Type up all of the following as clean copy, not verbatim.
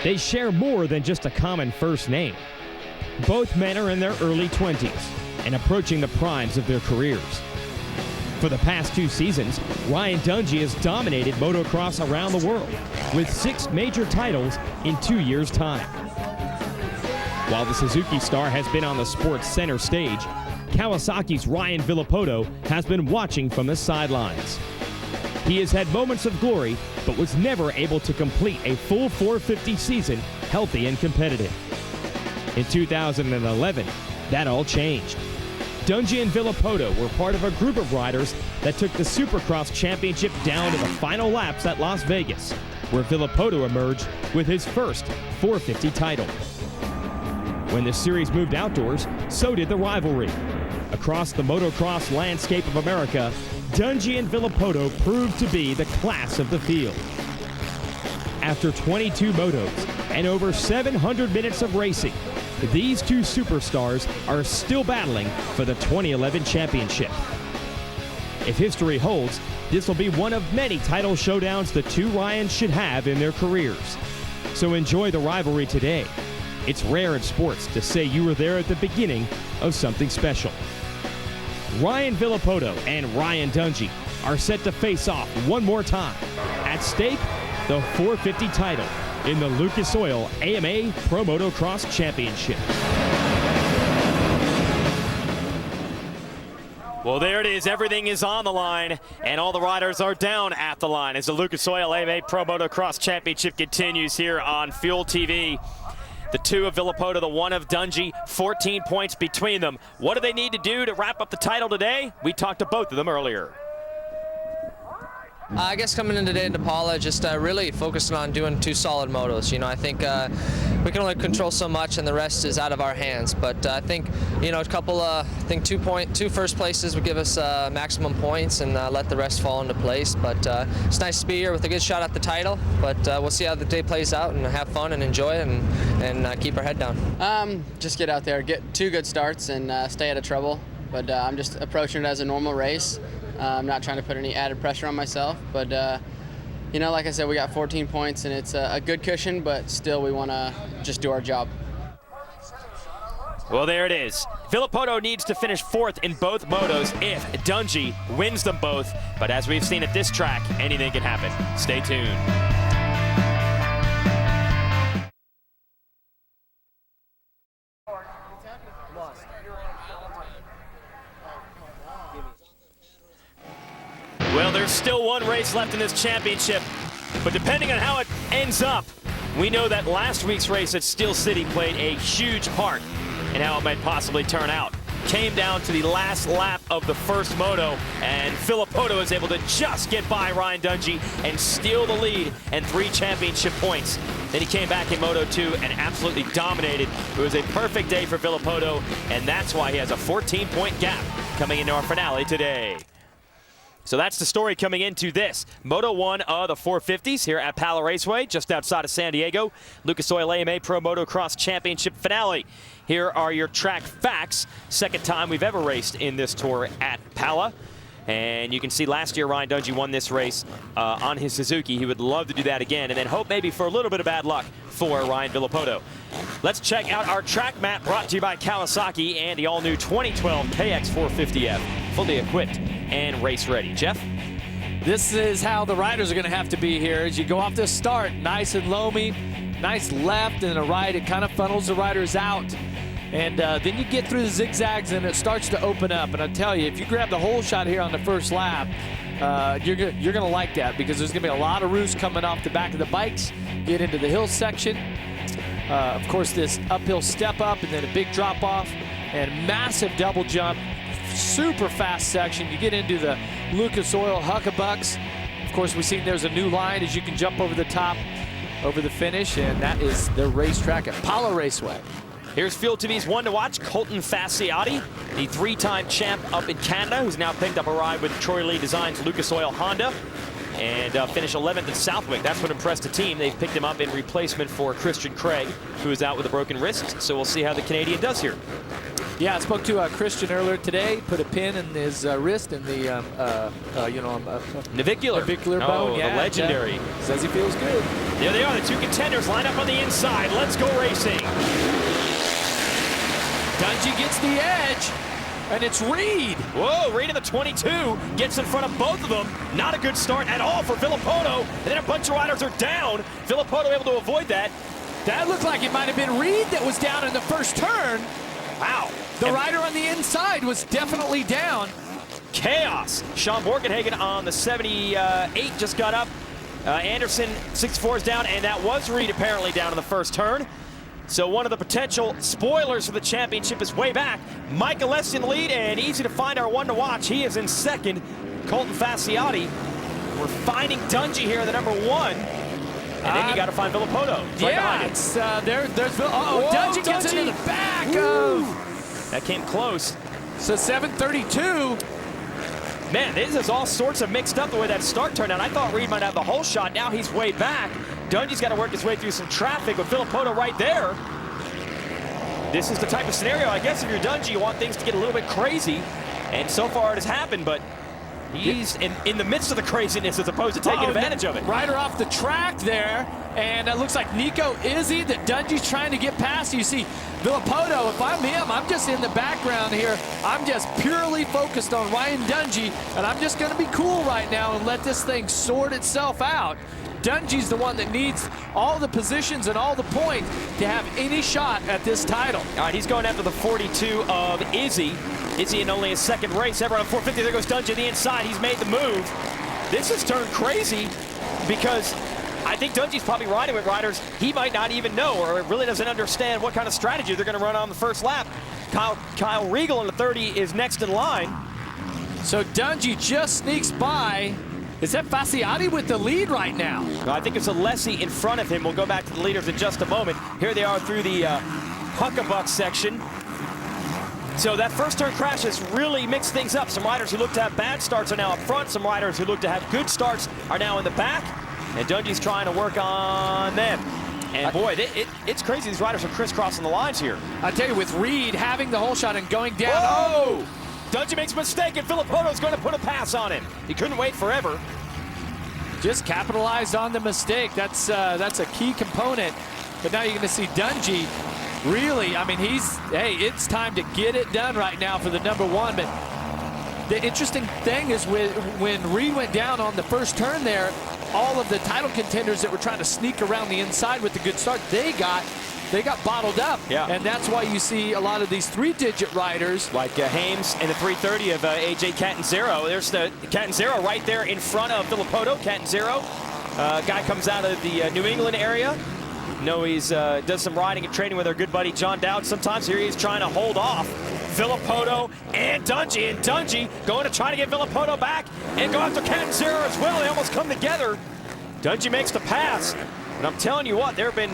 They share more than just a common first name. Both men are in their early 20s and approaching the primes of their careers. For the past 2 seasons, Ryan Dungey has dominated motocross around the world with 6 major titles in 2 years' time. While the Suzuki star has been on the sport's center stage, Kawasaki's Ryan Villopoto has been watching from the sidelines. He has had moments of glory, but was never able to complete a full 450 season healthy and competitive. In 2011, that all changed. Dungey and Villopoto were part of a group of riders that took the Supercross Championship down to the final laps at Las Vegas, where Villopoto emerged with his first 450 title. When the series moved outdoors, so did the rivalry. Across the motocross landscape of America, Dungey and Villopoto proved to be the class of the field. After 22 motos and over 700 minutes of racing, these 2 superstars are still battling for the 2011 championship. If history holds, this will be one of many title showdowns the 2 Ryans should have in their careers. So enjoy the rivalry today. It's rare in sports to say you were there at the beginning of something special. Ryan Villopoto and Ryan Dungey are set to face off one more time. At stake, the 450 title in the Lucas Oil AMA Pro Motocross Championship. Well, there it is. Everything is on the line, and all the riders are down at the line as the Lucas Oil AMA Pro Motocross Championship continues here on Fuel TV. The 2 of Villopoto, the 1 of Dungey, 14 points between them. What do they need to do to wrap up the title today? We talked to both of them earlier. I guess coming in today into Paula, just really focusing on doing 2 solid motos. You know, I think we can only control so much, and the rest is out of our hands. But I think, you know, a couple, I think 2 first places would give us maximum points, and let the rest fall into place. But it's nice to be here with a good shot at the title. But we'll see how the day plays out, and have fun and enjoy it, and keep our head down. Just get out there, get 2 good starts, and stay out of trouble. But I'm just approaching it as a normal race. I'm not trying to put any added pressure on myself, but you know, like I said, we got 14 points, and it's a good cushion, but still we want to just do our job. Well, there it is. Villopoto needs to finish 4th in both motos if Dungey wins them both, but as we've seen at this track, anything can happen. Stay tuned. Well, there's still 1 race left in this championship, but depending on how it ends up, we know that last week's race at Steel City played a huge part in how it might possibly turn out. Came down to the last lap of the first moto, and Villopoto was able to just get by Ryan Dungey and steal the lead and 3 championship points. Then he came back in Moto 2 and absolutely dominated. It was a perfect day for Villopoto, and that's why he has a 14-point gap coming into our finale today. So that's the story coming into this Moto 1 of the 450s here at Pala Raceway, just outside of San Diego. Lucas Oil AMA Pro Motocross Championship finale. Here are your track facts. Second time we've ever raced in this tour at Pala. And you can see last year Ryan Dungey won this race on his Suzuki. He would love to do that again, and then hope maybe for a little bit of bad luck for Ryan Villopoto. Let's check out our track map brought to you by Kawasaki and the all-new 2012 KX450F, fully equipped and race ready. Jeff? This is how the riders are going to have to be here as you go off the start. Nice and loamy, nice left and a right. It kind of funnels the riders out. And then you get through the zigzags and it starts to open up. And I tell you, if you grab the whole shot here on the first lap, you're going to like that, because there's going to be a lot of roost coming off the back of the bikes. Get into the hill section. Of course, this uphill step up and then a big drop off and massive double jump. Super fast section. You get into the Lucas Oil Huckabucks. Of course, we've seen there's a new line as you can jump over the top, over the finish, and that is the racetrack at Pala Raceway. Here's Fuel TV's one to watch, Colton Fasciotti, the 3-time champ up in Canada, who's now picked up a ride with Troy Lee Design's Lucas Oil Honda, and finished 11th at Southwick. That's what impressed the team. They've picked him up in replacement for Christian Craig, who is out with a broken wrist, so we'll see how the Canadian does here. Yeah, I spoke to Christian earlier today. Put a pin in his wrist and the navicular bone. Yeah, the legendary. Says he feels good. There they are, the two contenders line up on the inside. Let's go racing. Dungey gets the edge, and it's Reed. Whoa, Reed in the 22 gets in front of both of them. Not a good start at all for Villopoto. And then a bunch of riders are down. Villopoto able to avoid that. That looked like it might have been Reed that was down in the first turn. Wow. The rider on the inside was definitely down. Chaos. Sean Borgenhagen on the 78 just got up. Anderson, 64 is down, and that was Reed apparently down in the first turn. So one of the potential spoilers for the championship is way back. Mike Alessi in the lead, and easy to find our one to watch. He is in second. Colton Fasciotti. We're finding Dungey here, the number 1. And then you got to find Villopoto. Yeah, it's there's Dungey gets into the back of. That came close. So 732. Man, this is all sorts of mixed up the way that start turned out. I thought Reed might have the whole shot. Now he's way back. Dungey's got to work his way through some traffic with Villopoto right there. This is the type of scenario, I guess, if you're Dungey, you want things to get a little bit crazy. And so far it has happened, but he's in the midst of the craziness as opposed to taking advantage of it. Rider off the track there, and it looks like Nico Izzy that Dungey's trying to get past. You see Villopoto, if I'm him, I'm just in the background here. I'm just purely focused on Ryan Dungey, and I'm just going to be cool right now and let this thing sort itself out. Dungey's the one that needs all the positions and all the points to have any shot at this title. All right, he's going after the 42 of Izzy. Izzy in only his second race, ever on 450. There goes Dungey to the inside. He's made the move. This has turned crazy because I think Dungey's probably riding with riders he might not even know or really doesn't understand what kind of strategy they're going to run on the first lap. Kyle Regal in the 30 is next in line. So Dungey just sneaks by. Is that Fasciotti with the lead right now? No, I think it's Alessi in front of him. We'll go back to the leaders in just a moment. Here they are through the Huckabuck section. So that first turn crash has really mixed things up. Some riders who look to have bad starts are now up front. Some riders who look to have good starts are now in the back. And Dungey's trying to work on them. And boy, it's crazy. These riders are crisscrossing the lines here. I tell you, with Reed having the whole shot and going down. Whoa! Dungey makes a mistake, and Villopoto's going to put a pass on him. He couldn't wait forever. Just capitalized on the mistake. That's a key component. But now you're going to see Dungey really, I mean, it's time to get it done right now for the number 1. But the interesting thing is when Reed went down on the first turn there, all of the title contenders that were trying to sneak around the inside with the good start, they got bottled up. Yeah. And that's why you see a lot of these 3-digit riders. Like Hames and the 330 of AJ Catanzaro. There's the Catanzaro right there in front of Villopoto. Catanzaro, guy comes out of the New England area. No, he's does some riding and training with our good buddy John Dowd. Sometimes here he is trying to hold off Villopoto and Dungey. And Dungey going to try to get Villopoto back and go after Catanzaro as well. They almost come together. Dungey makes the pass. And I'm telling you what, there have been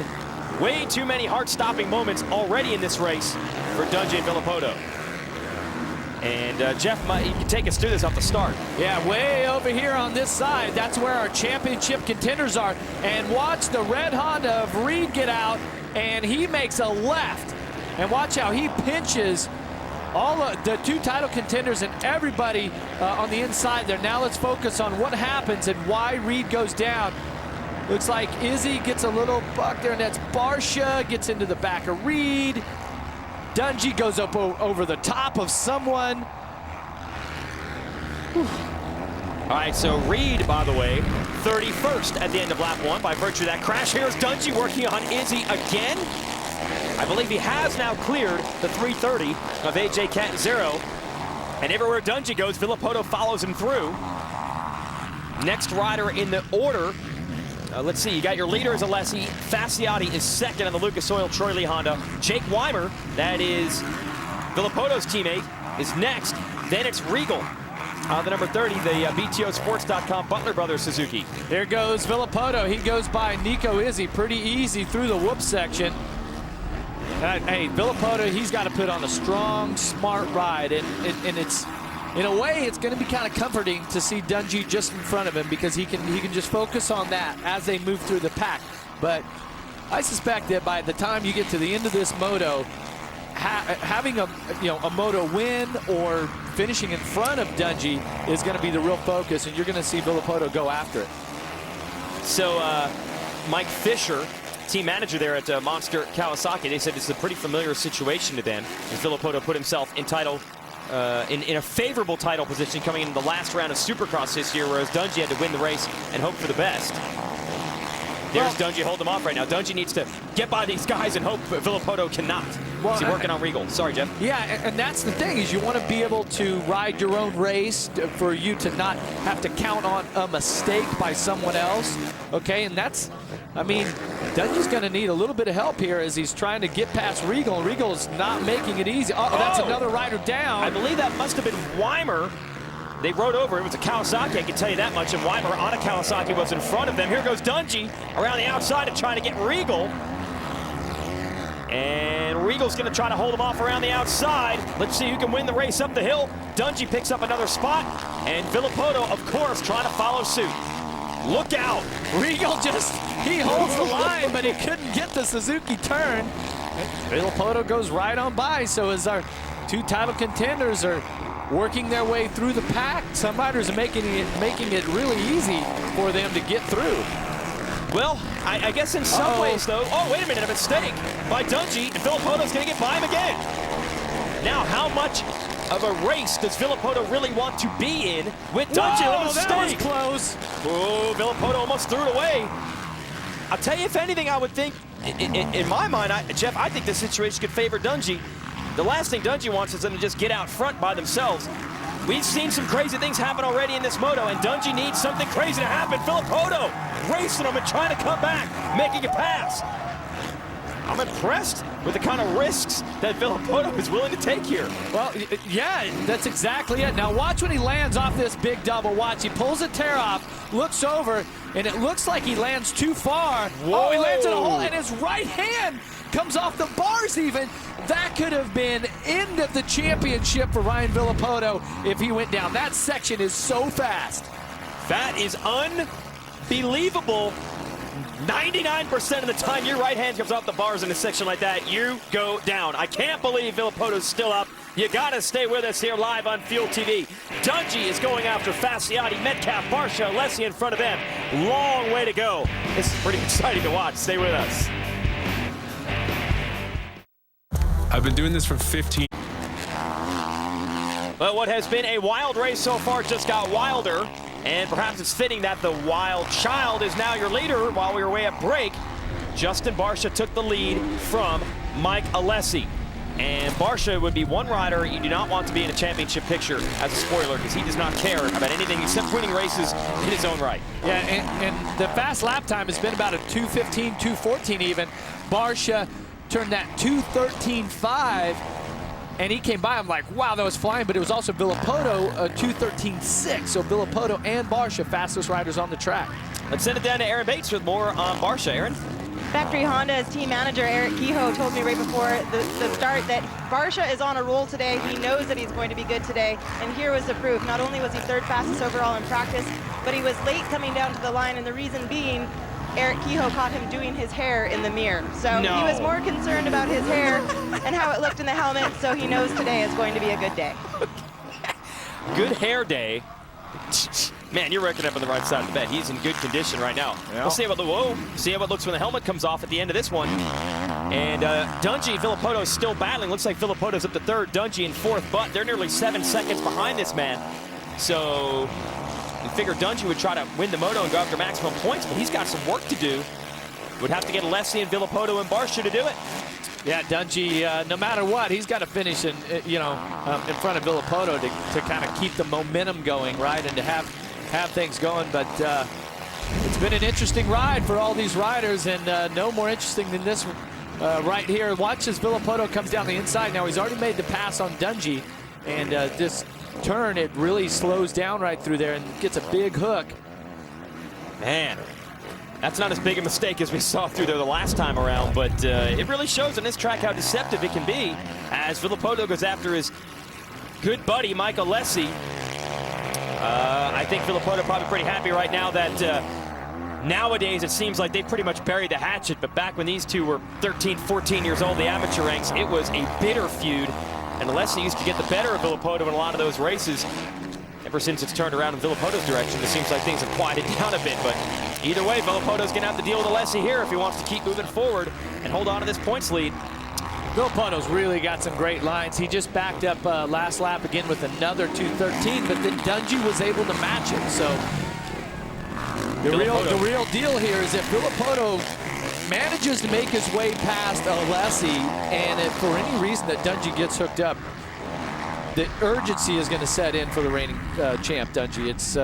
way too many heart-stopping moments already in this race for Dungey and Villopoto. And Jeff, you can take us through this off the start. Yeah, way over here on this side. That's where our championship contenders are. And watch the red Honda of Reed get out, and he makes a left. And watch how he pinches all of the 2 title contenders and everybody on the inside there. Now let's focus on what happens and why Reed goes down. Looks like Izzy gets a little buck there, and that's Barsha, gets into the back of Reed. Dungey goes up over the top of someone. Whew. All right, so Reed, by the way, 31st at the end of lap 1 by virtue of that crash. Here's Dungey working on Izzy again. I believe he has now cleared the 330 of AJ Catanzaro. And everywhere Dungey goes, Villopoto follows him through. Next rider in the order. Let's see, you got your leader is Alessi. Fasciotti is second on the Lucas Oil Troy Lee Honda. Jake Weimer, that is Villopoto's teammate, is next. Then it's Regal, the number 30, the BTOsports.com Butler Brothers Suzuki. There goes Villopoto. He goes by Nico Izzy pretty easy through the whoop section. Hey, Villopoto, he's got to put on a strong, smart ride. And it's, in a way, it's going to be kind of comforting to see Dungey just in front of him because he can just focus on that as they move through the pack. But I suspect that by the time you get to the end of this moto, having a moto win or finishing in front of Dungey is going to be the real focus, and you're going to see Villopoto go after it. So Mike Fisher, team manager there at Monster Kawasaki, they said it's a pretty familiar situation to them as Villopoto put himself in a favorable title position coming into the last round of Supercross this year, whereas Dungey had to win the race and hope for the best. There's Dungey holding him off right now. Dungey needs to get by these guys and hope Villopoto cannot. Is he working on Regal? Sorry, Jeff. Yeah, and that's the thing, is you want to be able to ride your own race for you to not have to count on a mistake by someone else. Okay, and that's, I mean, Dungey's going to need a little bit of help here as he's trying to get past Regal. Regal's not making it easy. Oh, that's another rider down. I believe that must have been Weimer. They rode over. It was a Kawasaki, I can tell you that much, and Weimer on a Kawasaki was in front of them. Here goes Dungey around the outside and trying to get Regal. And Regal's going to try to hold him off around the outside. Let's see who can win the race up the hill. Dungey picks up another spot, and Villopoto, of course, trying to follow suit. Look out. Regal he holds the line, but he couldn't get the Suzuki turn. Villopoto goes right on by, so as our two title contenders are working their way through the pack, some riders are making it really easy for them to get through. Well, I guess in some ways, though. Oh, wait a minute, a mistake by Dungey, and Villopoto's going to get by him again. Now, how much of a race does Villopoto really want to be in with Dungey? Whoa, that was close. Oh, Villopoto almost threw it away. I'll tell you, if anything, I would think, in my mind, Jeff, I think the situation could favor Dungey. The last thing Dungey wants is them to just get out front by themselves. We've seen some crazy things happen already in this moto, and Dungey needs something crazy to happen. Villopoto racing him and trying to come back, making a pass. I'm impressed with the kind of risks that Villopoto is willing to take here. Well, yeah, that's exactly it. Now watch when he lands off this big double. Watch, he pulls a tear off, looks over, and it looks like he lands too far. Whoa. Oh, he lands in a hole, and his right hand comes off the bars even. That could have been end of the championship for Ryan Villopoto if he went down. That section is so fast. That is unbelievable. 99% of the time your right hand comes off the bars in a section like that, you go down. I can't believe Villopoto's still up. You gotta stay with us here live on Fuel TV. Dungey is going after Fasciotti, Metcalfe, Barcia, Alessi in front of them. Long way to go. This is pretty exciting to watch. Stay with us. I've been doing this for 15. But what has been a wild race so far just got wilder, and perhaps it's fitting that the wild child is now your leader. While we were away at break, Justin Barcia took the lead from Mike Alessi. And Barcia would be one rider you do not want to be in a championship picture as a spoiler, because he does not care about anything except winning races in his own right. Yeah, and the fast lap time has been about a 2:15, 2:14 even. Barcia turned that 2:13.5, and he came by. I'm like, wow, that was flying, but it was also Villopoto, 2:13.6. So Villopoto and Barcia, fastest riders on the track. Let's send it down to Aaron Bates with more on Barcia. Aaron? Factory Honda's team manager, Eric Kehoe, told me right before the start that Barcia is on a roll today. He knows that he's going to be good today, and here was the proof. Not only was he third fastest overall in practice, but he was late coming down to the line, and the reason being, Eric Kehoe caught him doing his hair in the mirror. So he was more concerned about his hair and how it looked in the helmet, so he knows today is going to be a good day. Good hair day. Man, you're reckoning up on the right side of the bed. He's in good condition right now. Yeah. We'll see see how it looks when the helmet comes off at the end of this one. And Dungey, Villopoto is still battling. Looks like Villopoto's up to third, Dungey in fourth, but they're nearly 7 seconds behind this man. So we figured Dungey would try to win the moto and go after maximum points, but he's got some work to do. Would have to get Alessi and Villopoto and Barcia to do it. Yeah, Dungey, no matter what, he's got to finish in front of Villopoto to kind of keep the momentum going, right, and to have things going. But it's been an interesting ride for all these riders, and no more interesting than this right here. Watch as Villopoto comes down the inside. Now he's already made the pass on Dungey, and this turn, it really slows down right through there and gets a big hook. Man, that's not as big a mistake as we saw through there the last time around, but it really shows on this track how deceptive it can be as Villopoto goes after his good buddy, Mike Alessi. I think Villopoto probably pretty happy right now that Nowadays, it seems like they pretty much buried the hatchet, but back when these two were 13, 14 years old, the amateur ranks, it was a bitter feud. And Alessi used to get the better of Villopoto in a lot of those races. Ever since it's turned around in Villopoto's direction, it seems like things have quieted down a bit. But either way, Villopoto's going to have to deal with Alessi here if he wants to keep moving forward and hold on to this points lead. Villopoto's really got some great lines. He just backed up last lap again with another 2:13, but then Dungey was able to match him. So the real deal here is if Villopoto manages to make his way past Alessi, and if for any reason that Dungey gets hooked up, the urgency is going to set in for the reigning champ, Dungey. It's,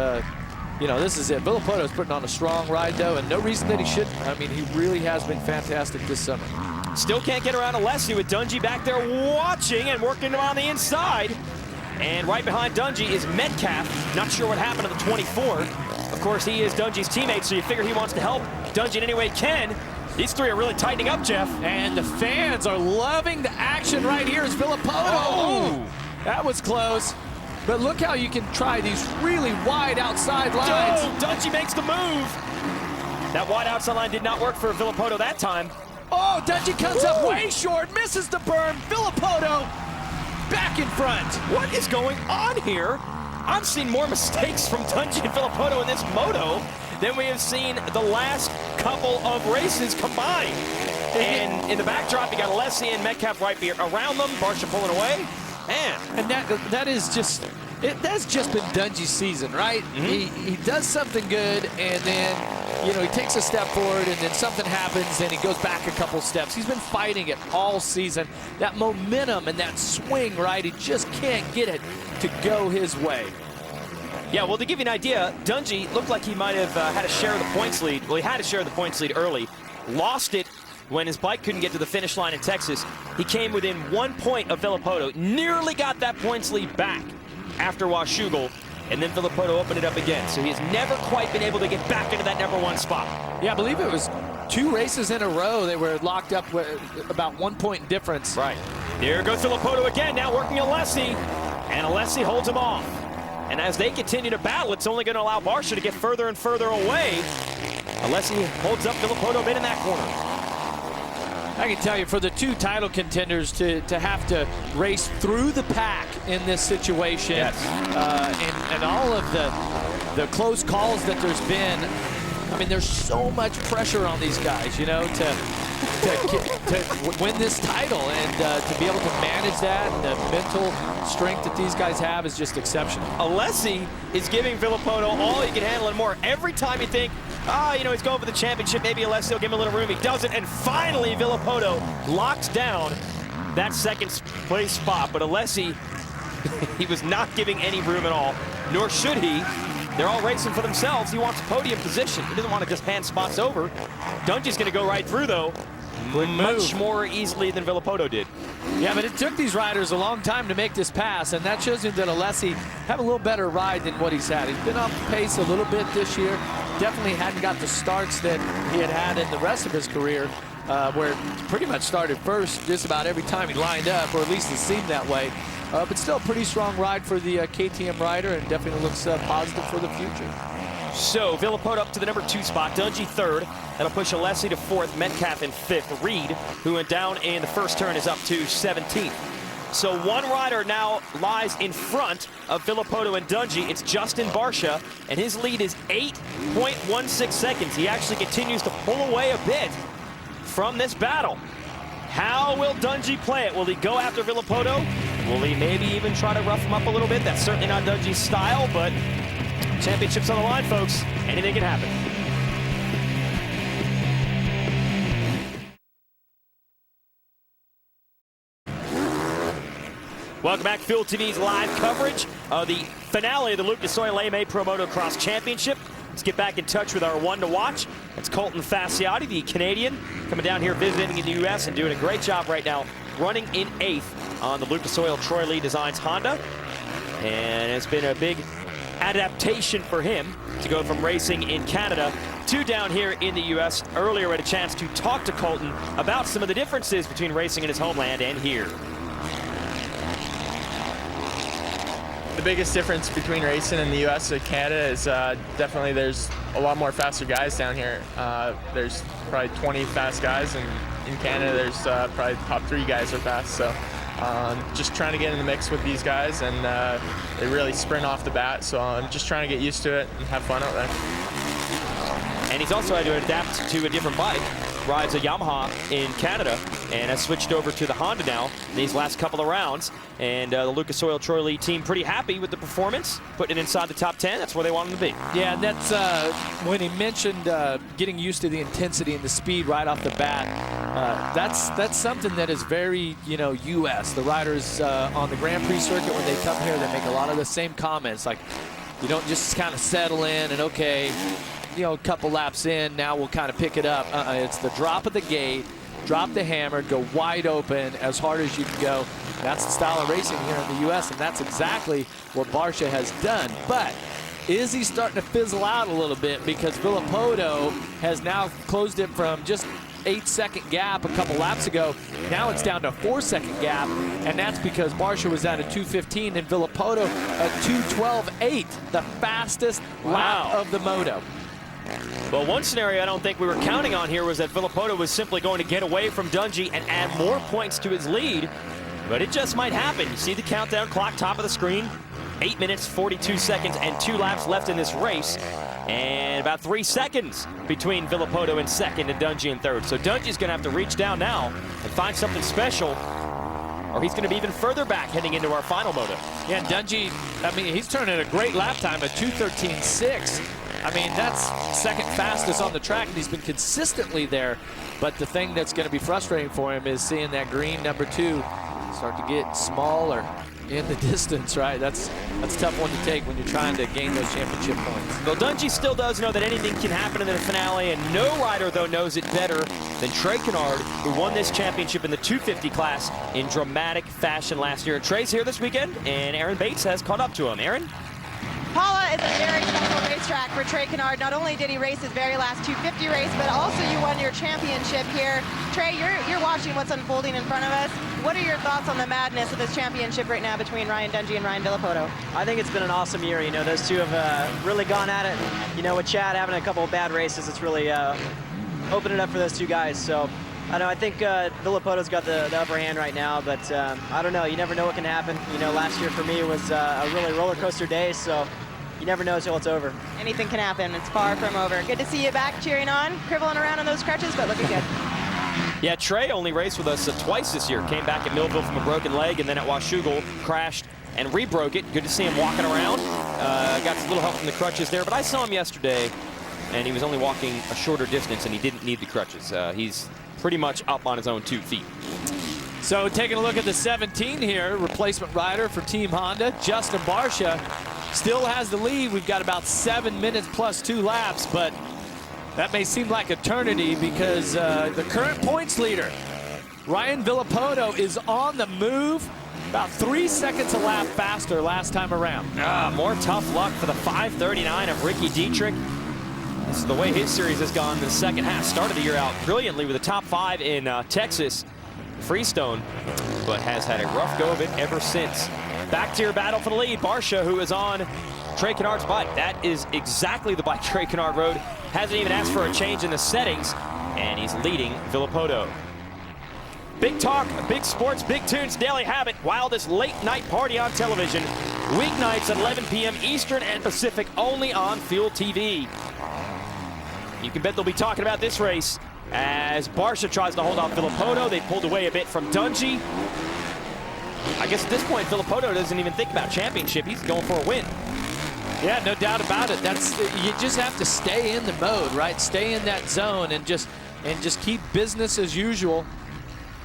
you know, this is it. Villopoto's putting on a strong ride, though, and no reason that he shouldn't. I mean, he really has been fantastic this summer. Still can't get around Alessi with Dungey back there watching and working him on the inside. And right behind Dungey is Metcalfe. Not sure what happened to the 24. Of course, he is Dungey's teammate, so you figure he wants to help Dungey in any way he can. These three are really tightening up, Jeff. And the fans are loving the action right here as Villopoto. Oh! That was close. But look how you can try these really wide outside lines. Oh, Dungey makes the move. That wide outside line did not work for Villopoto that time. Oh, Dungey comes up way short, misses the Byrne. Villopoto back in front. What is going on here? I've seen more mistakes from Dungey and Villopoto in this moto than we have seen the last couple of races combined. And in the backdrop, you got Alessi and Metcalfe right around them. Barsha pulling away. Man. And that's just been Dungey's season, right? He does something good, and then, you know, he takes a step forward, and then something happens, and he goes back a couple steps. He's been fighting it all season. That momentum and that swing, right? He just can't get it to go his way. Yeah, well, to give you an idea, Dungey looked like he might have had a share of the points lead. Well, he had a share of the points lead early. Lost it when his bike couldn't get to the finish line in Texas. He came within 1 point of Villopoto. Nearly got that points lead back after Washougal. And then Villopoto opened it up again. So he has never quite been able to get back into that #1 spot. Yeah, I believe it was 2 races in a row they were locked up with about 1 point difference. Right. There goes Villopoto again, now working Alessi. And Alessi holds him off. And as they continue to battle, it's only going to allow Barsha to get further and further away. Alessi holds up Villopoto mid in that corner. I can tell you, for the 2 title contenders to have to race through the pack in this situation, yes. And all of the close calls that there's been, I mean, there's so much pressure on these guys, you know, to win this title, and to be able to manage that, and the mental strength that these guys have is just exceptional. Alessi is giving Villopoto all he can handle and more. Every time you think, you know, he's going for the championship, maybe Alessi will give him a little room, he doesn't, and finally Villopoto locks down that second place spot. But Alessi, he was not giving any room at all, nor should he. They're all racing for themselves. He wants a podium position. He doesn't want to just hand spots over. Dungey's going to go right through, though, much more easily than Villopoto did. Yeah, but it took these riders a long time to make this pass, and that shows you that Alessi have a little better ride than what he's had. He's been off the pace a little bit this year. Definitely hadn't got the starts that he had in the rest of his career, where he pretty much started first just about every time he lined up, or at least it seemed that way. But still a pretty strong ride for the KTM rider, and definitely looks positive for the future. So Villopoto up to the #2 spot, Dungey 3rd. That'll push Alessi to 4th, Metcalfe in 5th. Reed, who went down in the first turn, is up to 17th. So one rider now lies in front of Villopoto and Dungey. It's Justin Barsha, and his lead is 8.16 seconds. He actually continues to pull away a bit from this battle. How will Dungey play it? Will he go after Villopoto? Will he maybe even try to rough him up a little bit? That's certainly not Dungey's style, but championship's on the line, folks. Anything can happen. Welcome back, Fuel TV's live coverage of the finale of the Luke DeSoyle AMA Pro Motocross Championship. Let's get back in touch with our one to watch. It's Colton Fasciotti, the Canadian, coming down here visiting in the U.S. and doing a great job right now, running in 8th on the Luke DeSoyle Troy Lee Designs Honda. And it's been a big adaptation for him to go from racing in Canada to down here in the U.S. Earlier, we had a chance to talk to Colton about some of the differences between racing in his homeland and here. the biggest difference between racing in the U.S. and Canada is definitely there's a lot more faster guys down here. There's probably 20 fast guys, and in Canada there's probably top 3 guys are fast. So just trying to get in the mix with these guys, and they really sprint off the bat. So I'm just trying to get used to it and have fun out there. And he's also had to adapt to a different bike. Rides a Yamaha in Canada and has switched over to the Honda now these last couple of rounds. And the Lucas Oil Troy Lee team pretty happy with the performance, putting it inside the top 10. That's where they want him to be. Yeah, and that's when he mentioned getting used to the intensity and the speed right off the bat. That's something that is very, U.S. The riders on the Grand Prix circuit, when they come here, they make a lot of the same comments. Like, you don't just kind of settle in and, okay, a couple laps in, now we'll kind of pick it up. It's the drop of the gate, drop the hammer, go wide open as hard as you can go. That's the style of racing here in the U.S., and that's exactly what Barcia has done. But is he starting to fizzle out a little bit, because Villopoto has now closed it from just 8-second gap a couple laps ago. Now it's down to a 4-second gap, and that's because Barcia was at a 2:15 and Villopoto a 2:12.8, the fastest lap of the moto. Well, one scenario I don't think we were counting on here was that Villopoto was simply going to get away from Dungey and add more points to his lead, but it just might happen. You see the countdown clock top of the screen, 8 minutes, 42 seconds, and 2 laps left in this race, and about 3 seconds between Villopoto in second and Dungey in third. So Dungey's going to have to reach down now and find something special, or he's going to be even further back heading into our final moto. Yeah, and Dungey, he's turning a great lap time at 2:13.6. That's second fastest on the track, and he's been consistently there. But the thing that's going to be frustrating for him is seeing that green number 2 start to get smaller in the distance, right? That's a tough one to take when you're trying to gain those championship points. Well, Dungey still does know that anything can happen in the finale, and no rider, though, knows it better than Trey Canard, who won this championship in the 250 class in dramatic fashion last year. Trey's here this weekend, and Aaron Bates has caught up to him. Aaron? Paula is a very special racetrack for Trey Canard. Not only did he race his very last 250 race, but also you won your championship here. Trey, you're watching what's unfolding in front of us. What are your thoughts on the madness of this championship right now between Ryan Dungey and Ryan Villopoto? I think it's been an awesome year. Those two have really gone at it. With Chad having a couple of bad races, it's really opened it up for those two guys. So I think Villopoto's got the upper hand right now, but I don't know. You never know what can happen. Last year for me was a really roller coaster day, so you never know until it's over. Anything can happen. It's far from over. Good to see you back cheering on, cribbling around on those crutches, but looking good. Yeah, Trey only raced with us twice this year. Came back at Millville from a broken leg, and then at Washougal crashed and re-broke it. Good to see him walking around. Got a little help from the crutches there, but I saw him yesterday, and he was only walking a shorter distance, and he didn't need the crutches. He's pretty much up on his own 2 feet. So taking a look at the 17 here, replacement rider for Team Honda, Justin Barcia, still has the lead. We've got about 7 minutes plus 2 laps, but that may seem like eternity because the current points leader, Ryan Villopoto, is on the move. About 3 seconds a lap faster last time around. More tough luck for the 5:39 of Ricky Dietrich. This is the way his series has gone in the second half. Started the year out brilliantly with a top 5 in Texas, Freestone, but has had a rough go of it ever since. Back to your battle for the lead. Barcia, who is on Trey Canard's bike. That is exactly the bike Trey Canard rode. Hasn't even asked for a change in the settings, and he's leading Villopoto. Big talk, big sports, big tunes, daily habit. Wildest late night party on television. Weeknights at 11 p.m. Eastern and Pacific, only on Fuel TV. You can bet they'll be talking about this race as Barcia tries to hold off Villopoto. They pulled away a bit from Dungey. I guess at this point, Villopoto doesn't even think about championship. He's going for a win. Yeah, no doubt about it. You just have to stay in the mode, right? Stay in that zone and just keep business as usual.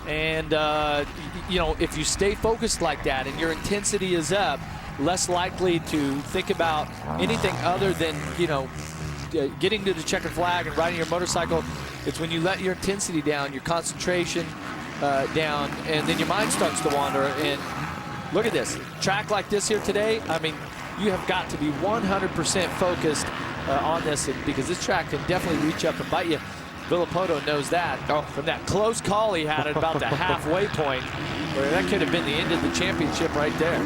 And if you stay focused like that and your intensity is up, less likely to think about anything other than getting to the checkered flag and riding your motorcycle. It's when you let your intensity down, your concentration down, and then your mind starts to wander. And look at this track like this here today. You have got to be 100% focused on this, because this track can definitely reach up and bite you. Villopoto knows that from that close call he had at about the halfway point, where that could have been the end of the championship right there.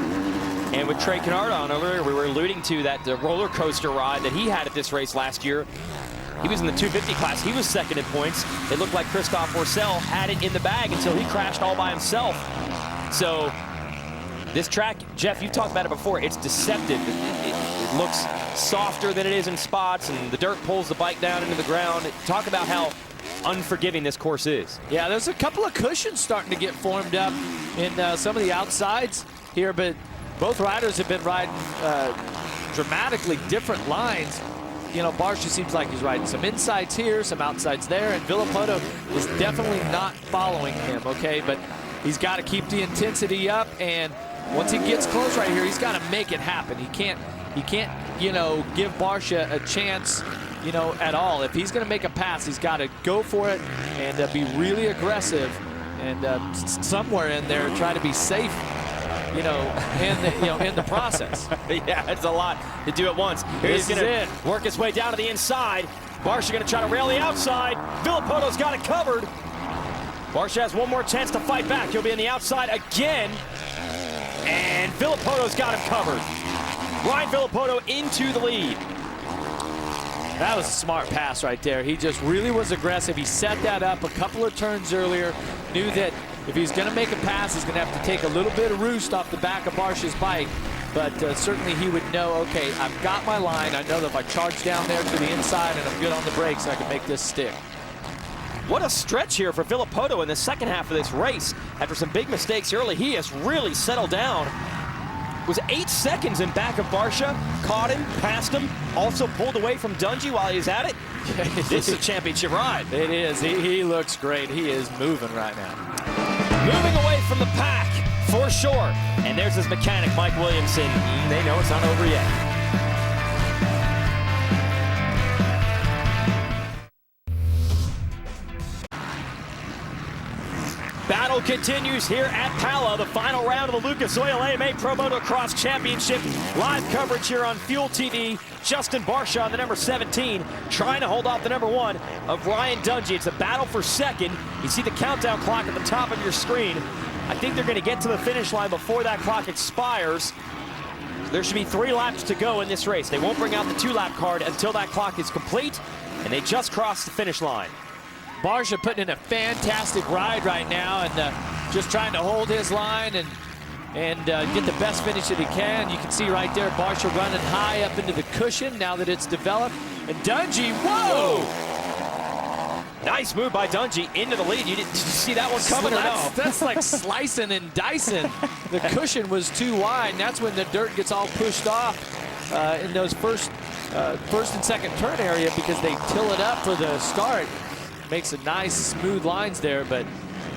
And with Trey Canard on earlier, we were alluding to that the roller coaster ride that he had at this race last year. He was in the 250 class. He was second in points. It looked like Christophe Pourcel had it in the bag until he crashed all by himself. So this track, Jeff, you've talked about it before. It's deceptive. It looks softer than it is in spots, and the dirt pulls the bike down into the ground. Talk about how unforgiving this course is. Yeah, there's a couple of cushions starting to get formed up in some of the outsides here, but both riders have been riding dramatically different lines. You know, Barsha seems like he's riding some insides here, some outsides there, and Villopoto is definitely not following him, okay? But he's got to keep the intensity up, and once he gets close right here, he's got to make it happen. He can't, you know, give Barsha a chance, you know, at all. If he's going to make a pass, he's got to go for it and be really aggressive, and somewhere in there try to be safe, you know, in the process. Yeah, it's a lot to do at once. Here he's going to work his way down to the inside. Barsha going to try to rail the outside. Villopoto's got it covered. Barsha has one more chance to fight back. He'll be on the outside again. And Villopoto's got him covered. Ryan Villopoto into the lead. That was a smart pass right there. He just really was aggressive. He set that up a couple of turns earlier, knew that if he's going to make a pass, he's going to have to take a little bit of roost off the back of Barsha's bike. But certainly he would know, okay, I've got my line. I know that if I charge down there to the inside and I'm good on the brakes, I can make this stick. What a stretch here for Villopoto in the second half of this race. After some big mistakes early, he has really settled down. Was 8 seconds in back of Barsha, caught him, passed him, also pulled away from Dungey while he's at it. This is a championship ride. It is. He looks great. He is moving right now. Moving away from the pack, for sure. And there's his mechanic, Mike Williamson. They know it's not over yet. Battle continues here at Pala, the final round of the Lucas Oil AMA Pro Motocross Championship. Live coverage here on Fuel TV. Justin Barsha on the number 17, trying to hold off the number 1 of Ryan Dungey. It's a battle for second. You see the countdown clock at the top of your screen. I think they're going to get to the finish line before that clock expires. There should be 3 laps to go in this race. They won't bring out the 2-lap card until that clock is complete, and they just crossed the finish line. Barsha putting in a fantastic ride right now, and just trying to hold his line and get the best finish that he can. You can see right there Barsha running high up into the cushion now that it's developed. And Dungey, whoa! Nice move by Dungey into the lead. Did you see that one coming or no? That's like slicing and dicing. The cushion was too wide, and that's when the dirt gets all pushed off in those first and second turn area, because they till it up for the start. Makes a nice smooth lines there, but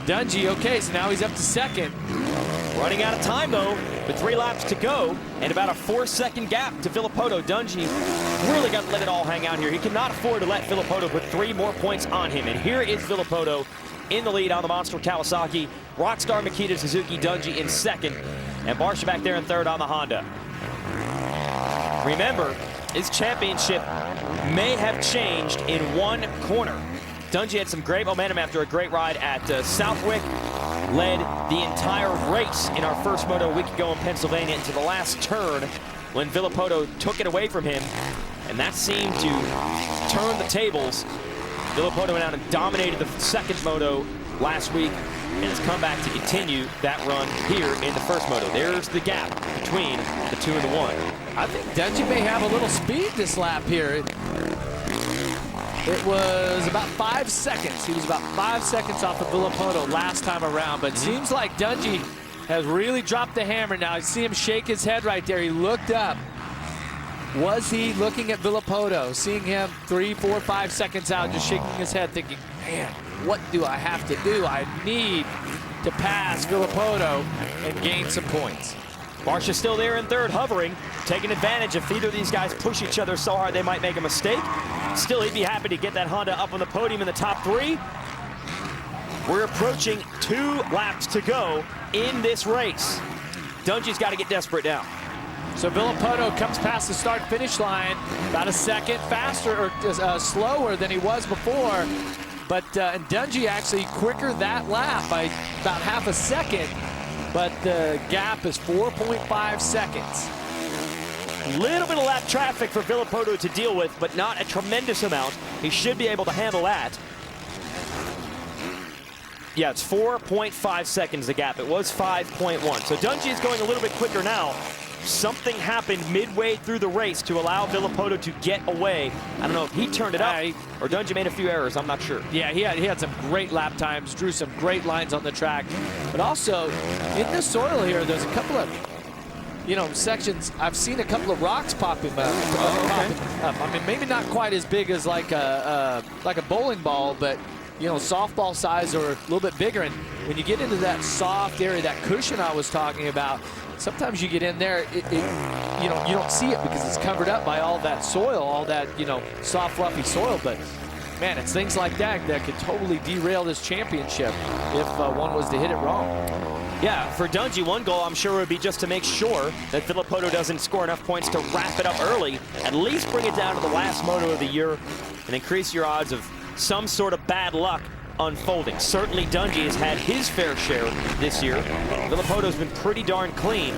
Dungey, okay, so now he's up to second. Running out of time though, with 3 laps to go, and about a 4-second gap to Villopoto. Dungey really got to let it all hang out here. He cannot afford to let Villopoto put 3 more points on him, and here is Villopoto in the lead on the Monster Kawasaki. Rockstar Makita Suzuki, Dungey in second, and Barsha back there in third on the Honda. Remember, his championship may have changed in 1 corner. Dungey had some great momentum after a great ride at Southwick, led the entire race in our first moto a week ago in Pennsylvania into the last turn when Villopoto took it away from him, and that seemed to turn the tables. Villopoto went out and dominated the second moto last week and has come back to continue that run here in the first moto. There's the gap between the 2 and the 1. I think Dungey may have a little speed this lap here. It was about 5 seconds. He was about 5 seconds off of Villopoto last time around, but it seems like Dungey has really dropped the hammer now. You see him shake his head right there. He looked up. Was he looking at Villopoto, seeing him 3, 4, 5 seconds out, just shaking his head, thinking, man, what do I have to do? I need to pass Villopoto and gain some points. Barsha still there in third, hovering, taking advantage if either of these guys push each other so hard they might make a mistake. Still, he'd be happy to get that Honda up on the podium in the top 3. We're approaching 2 laps to go in this race. Dungey's got to get desperate now. So Villopoto comes past the start-finish line about a second faster or slower than he was before. But and Dungey actually quicker that lap by about half a second. but the gap is 4.5 seconds. Little bit of lap traffic for Villopoto to deal with, but not a tremendous amount. He should be able to handle that. Yeah, it's 4.5 seconds the gap. It was 5.1. So Dungey is going a little bit quicker now. Something happened midway through the race to allow Villopoto to get away. I don't know if he turned it up or Dungey made a few errors. I'm not sure. Yeah, he had some great lap times, drew some great lines on the track. But also, in the soil here, there's a couple of, sections. I've seen a couple of rocks popping up. I mean, maybe not quite as big as like a bowling ball, but softball size or a little bit bigger. And when you get into that soft area, that cushion I was talking about, sometimes you get in there, you don't see it because it's covered up by all that soil, all that, soft, fluffy soil. But man, it's things like that that could totally derail this championship if one was to hit it wrong. Yeah, for Dungey, one goal I'm sure would be just to make sure that Villopoto doesn't score enough points to wrap it up early, at least bring it down to the last moto of the year and increase your odds of some sort of bad luck unfolding. Certainly Dungey has had his fair share this year. Villopoto's been pretty darn clean.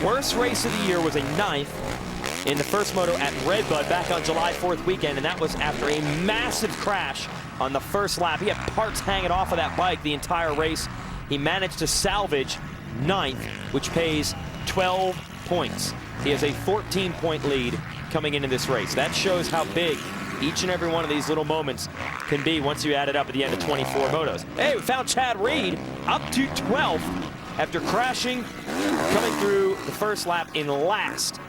Worst race of the year was a 9th in the first moto at Red Bud back on July 4th weekend, and that was after a massive crash on the first lap. He had parts hanging off of that bike the entire race. He managed to salvage 9th, which pays 12 points. He has a 14-point lead coming into this race. That shows how big each and every one of these little moments can be once you add it up at the end of 24 motos. Hey, we found Chad Reed up to 12th after crashing, coming through the first lap in last.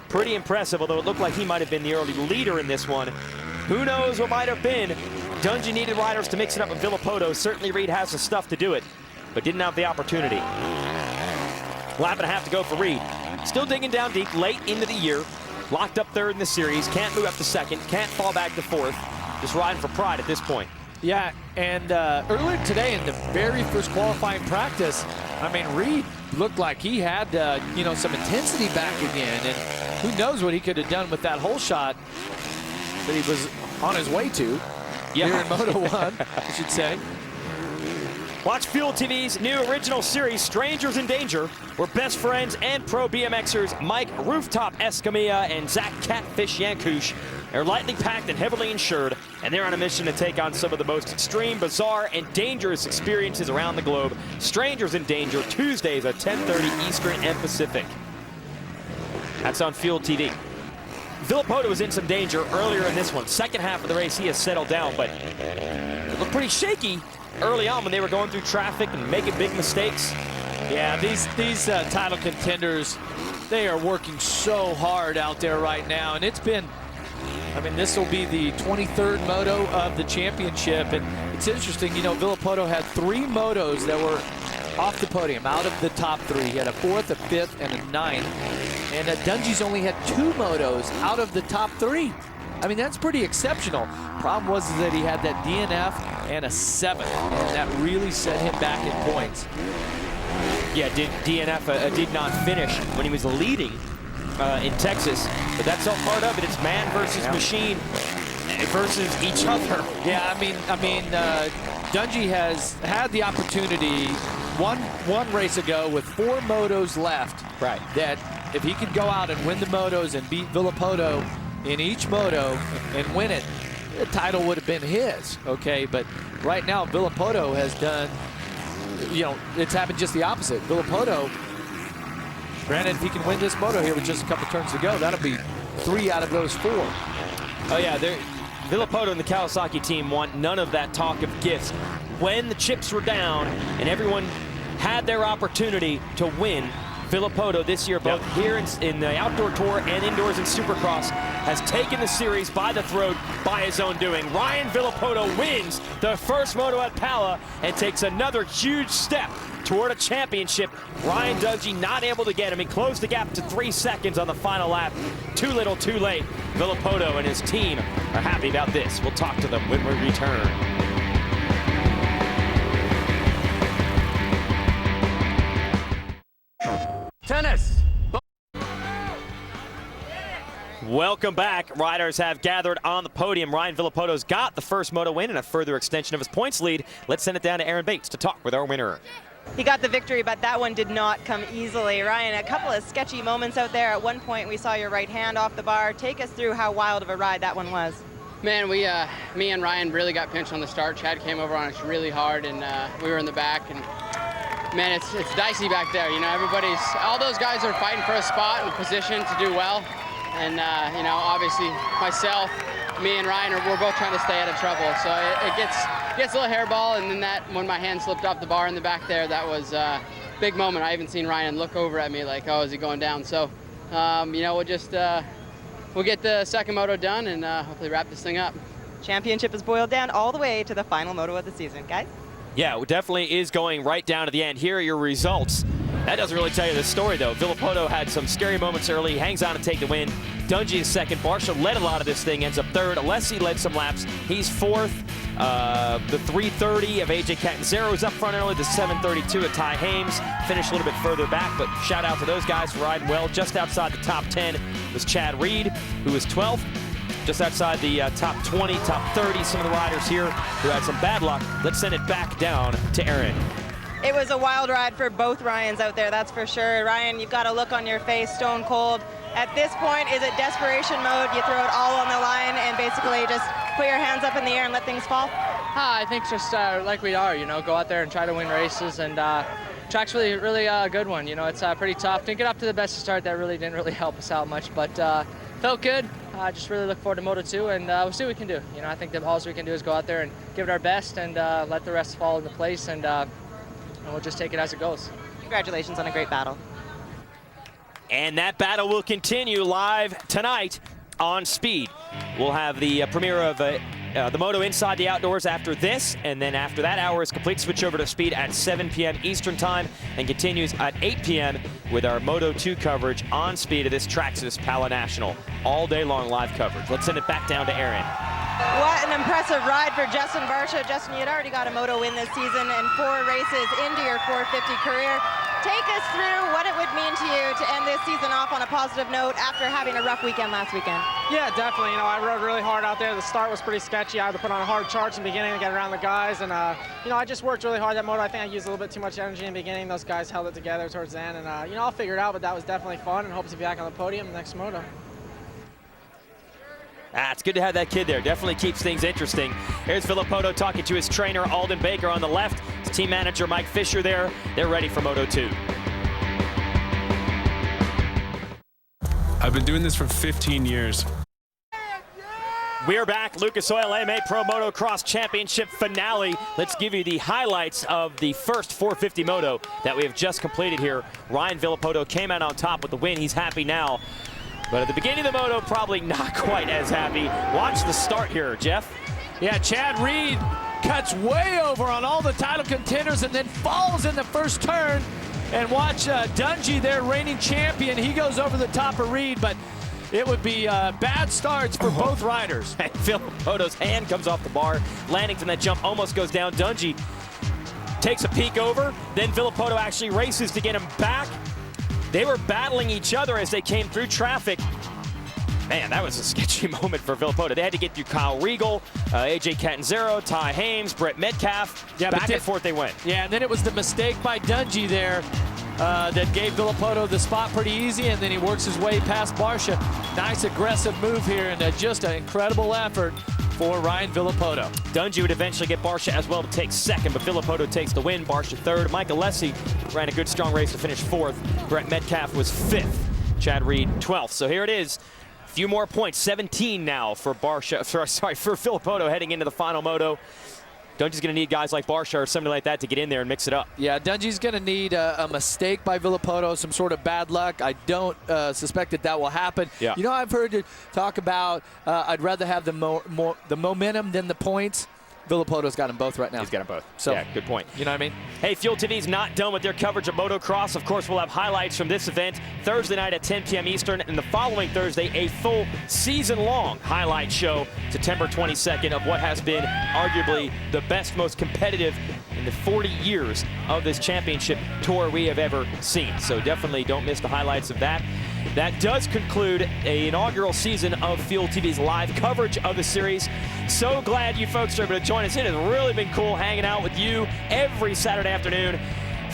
Pretty impressive, although it looked like he might have been the early leader in this one. Who knows what might have been? Dungey needed riders to mix it up with Villopoto. Certainly Reed has the stuff to do it, but didn't have the opportunity. Lap and a half to go for Reed. Still digging down deep late into the year. Locked up third in the series, can't move up to second, can't fall back to fourth. Just riding for pride at this point. Yeah, and earlier today in the very first qualifying practice, I mean, Reed looked like he had, some intensity back again. And who knows what he could have done with that whole shot that he was on his way to here in Moto 1, I should say. Watch Fuel TV's new original series, Strangers in Danger, where best friends and pro BMXers Mike Rooftop Escamilla and Zach Catfish Yankush are lightly packed and heavily insured, and they're on a mission to take on some of the most extreme, bizarre, and dangerous experiences around the globe. Strangers in Danger, Tuesdays at 10:30 Eastern and Pacific. That's on Fuel TV. Villopoto was in some danger earlier in this one. Second half of the race, he has settled down, but it looked pretty shaky early on when they were going through traffic and making big mistakes. Yeah, these title contenders, they are working so hard out there right now, and it's been, I mean, this will be the 23rd moto of the championship, and it's interesting, Villopoto had 3 motos that were off the podium, out of the top 3. He had a 4th, a 5th, and a 9th, and Dungey's only had 2 motos out of the top 3. I mean, that's pretty exceptional. Problem was that he had that DNF and a 7th, and that really set him back in points. Yeah, DNF did not finish when he was leading in Texas, but that's all part of it. It's man versus machine versus each other. Yeah, I mean, Dungey has had the opportunity one race ago with 4 motos left. Right. That if he could go out and win the motos and beat Villopoto in each moto and win it, the title would have been his, okay? But right now, Villopoto has done, it's happened just the opposite. Villopoto, granted, if he can win this moto here with just a couple turns to go, that'll be 3 out of those 4. Oh yeah, Villopoto and the Kawasaki team want none of that talk of gifts. When the chips were down and everyone had their opportunity to win, Villopoto this year, both here in the outdoor tour and indoors in Supercross, has taken the series by the throat by his own doing. Ryan Villopoto wins the first moto at Pala and takes another huge step toward a championship. Ryan Dungey not able to get him. He closed the gap to 3 seconds on the final lap. Too little, too late. Villopoto and his team are happy about this. We'll talk to them when we return. Tennis. Welcome back. Riders have gathered on the podium. Ryan Villopoto's got the first moto win and a further extension of his points lead. Let's send it down to Aaron Bates to talk with our winner. He got the victory, but that one did not come easily. Ryan, a couple of sketchy moments out there. At one point, we saw your right hand off the bar. Take us through how wild of a ride that one was. Man, me and Ryan really got pinched on the start. Chad came over on us really hard, and we were in the back. And man, it's dicey back there. You know, all those guys are fighting for a spot and position to do well. And you know, obviously myself, me and Ryan, we're both trying to stay out of trouble. So it gets a little hairball, and then when my hand slipped off the bar in the back there, that was a big moment. I even seen Ryan look over at me like, oh, is he going down? So, you know, we'll get the second moto done and hopefully wrap this thing up. Championship is boiled down all the way to the final moto of the season, guys. Yeah, it definitely is going right down to the end. Here are your results. That doesn't really tell you the story, though. Villopoto had some scary moments early, hangs on to take the win. Dungey is second. Barsha led a lot of this thing, ends up third. Alessi led some laps. He's fourth. The 3:30 of AJ Catanzaro is up front early. The 7:32 of Ty Hames finished a little bit further back, but shout out to those guys for riding well. Just outside the top 10 was Chad Reed, who was 12th. Just outside the top 20, top 30, some of the riders here who had some bad luck. Let's send it back down to Aaron. It was a wild ride for both Ryans out there, that's for sure. Ryan, you've got a look on your face, stone cold. At this point, is it desperation mode? You throw it all on the line and basically just put your hands up in the air and let things fall? I think just like we are, you know, go out there and try to win races. And track's really a good one. You know, it's pretty tough. Didn't get up to the best start. That really didn't help us out much, but felt good. Just really look forward to Moto 2, and we'll see what we can do. You know, I think that all we can do is go out there and give it our best and let the rest fall into place, and we'll just take it as it goes. Congratulations on a great battle. And that battle will continue live tonight on Speed. We'll have the premiere of the Moto Inside the Outdoors after this, and then after that hour is complete, switch over to Speed at 7 p.m. Eastern Time and continues at 8 p.m. with our Moto 2 coverage on Speed of this Traxxas Pala National. All day long live coverage. Let's send it back down to Aaron. What an impressive ride for Justin Barsha. Justin, you had already got a moto win this season and 4 races into your 450 career. Take us through what it would mean to you to end this season off on a positive note after having a rough weekend last weekend. Yeah, definitely. You know, I rode really hard out there. The start was pretty sketchy. I had to put on a hard charge in the beginning to get around the guys. And, you know, I just worked really hard that moto. I think I used a little bit too much energy in the beginning. Those guys held it together towards the end. And, you know, I'll figure it out, but that was definitely fun and hope to be back on the podium next moto. It's good to have that kid there. Definitely keeps things interesting. Here's Villopoto talking to his trainer, Alden Baker, on the left. His team manager, Mike Fisher, there. They're ready for Moto 2. I've been doing this for 15 years. We're back. Lucas Oil AMA Pro Motocross Championship finale. Let's give you the highlights of the first 450 moto that we have just completed here. Ryan Villopoto came out on top with the win. He's happy now. But at the beginning of the moto, probably not quite as happy. Watch the start here, Jeff. Yeah, Chad Reed cuts way over on all the title contenders and then falls in the first turn. And watch Dungey, their reigning champion. He goes over the top of Reed, but it would be bad starts for both riders. Villopoto's hand comes off the bar. Landing from that jump almost goes down. Dungey takes a peek over. Then Villopoto actually races to get him back. They were battling each other as they came through traffic. Man, that was a sketchy moment for Villopoto. They had to get through Kyle Regal, AJ Catanzaro, Ty Hames, Brett Metcalfe. Yeah, back and forth they went. Yeah, and then it was the mistake by Dungey there that gave Villopoto the spot pretty easy, and then he works his way past Barsha. Nice aggressive move here, and just an incredible effort for Ryan Villopoto. Dungey would eventually get Barsha as well to take second, but Villopoto takes the win. Barsha third. Mike Alessi ran a good strong race to finish fourth. Brett Metcalfe was fifth. Chad Reed 12th. So here it is. A few more points. 17 now for Barsha. Sorry, for Villopoto heading into the final moto. Dungey's going to need guys like Barsha or somebody like that to get in there and mix it up. Yeah, Dungey's going to need a mistake by Villopoto, some sort of bad luck. I don't suspect that will happen. Yeah. You know, I've heard you talk about I'd rather have the momentum than the points. Villopoto's got them both right now. He's got them both. So, yeah, good point. You know what I mean? Hey, Fuel TV's not done with their coverage of motocross. Of course, we'll have highlights from this event Thursday night at 10 p.m. Eastern, and the following Thursday, a full season-long highlight show, September 22nd, of what has been arguably the best, most competitive in the 40 years of this championship tour we have ever seen. So definitely don't miss the highlights of that. That does conclude an inaugural season of Fuel TV's live coverage of the series. So glad you folks are able to join us. It has really been cool hanging out with you every Saturday afternoon.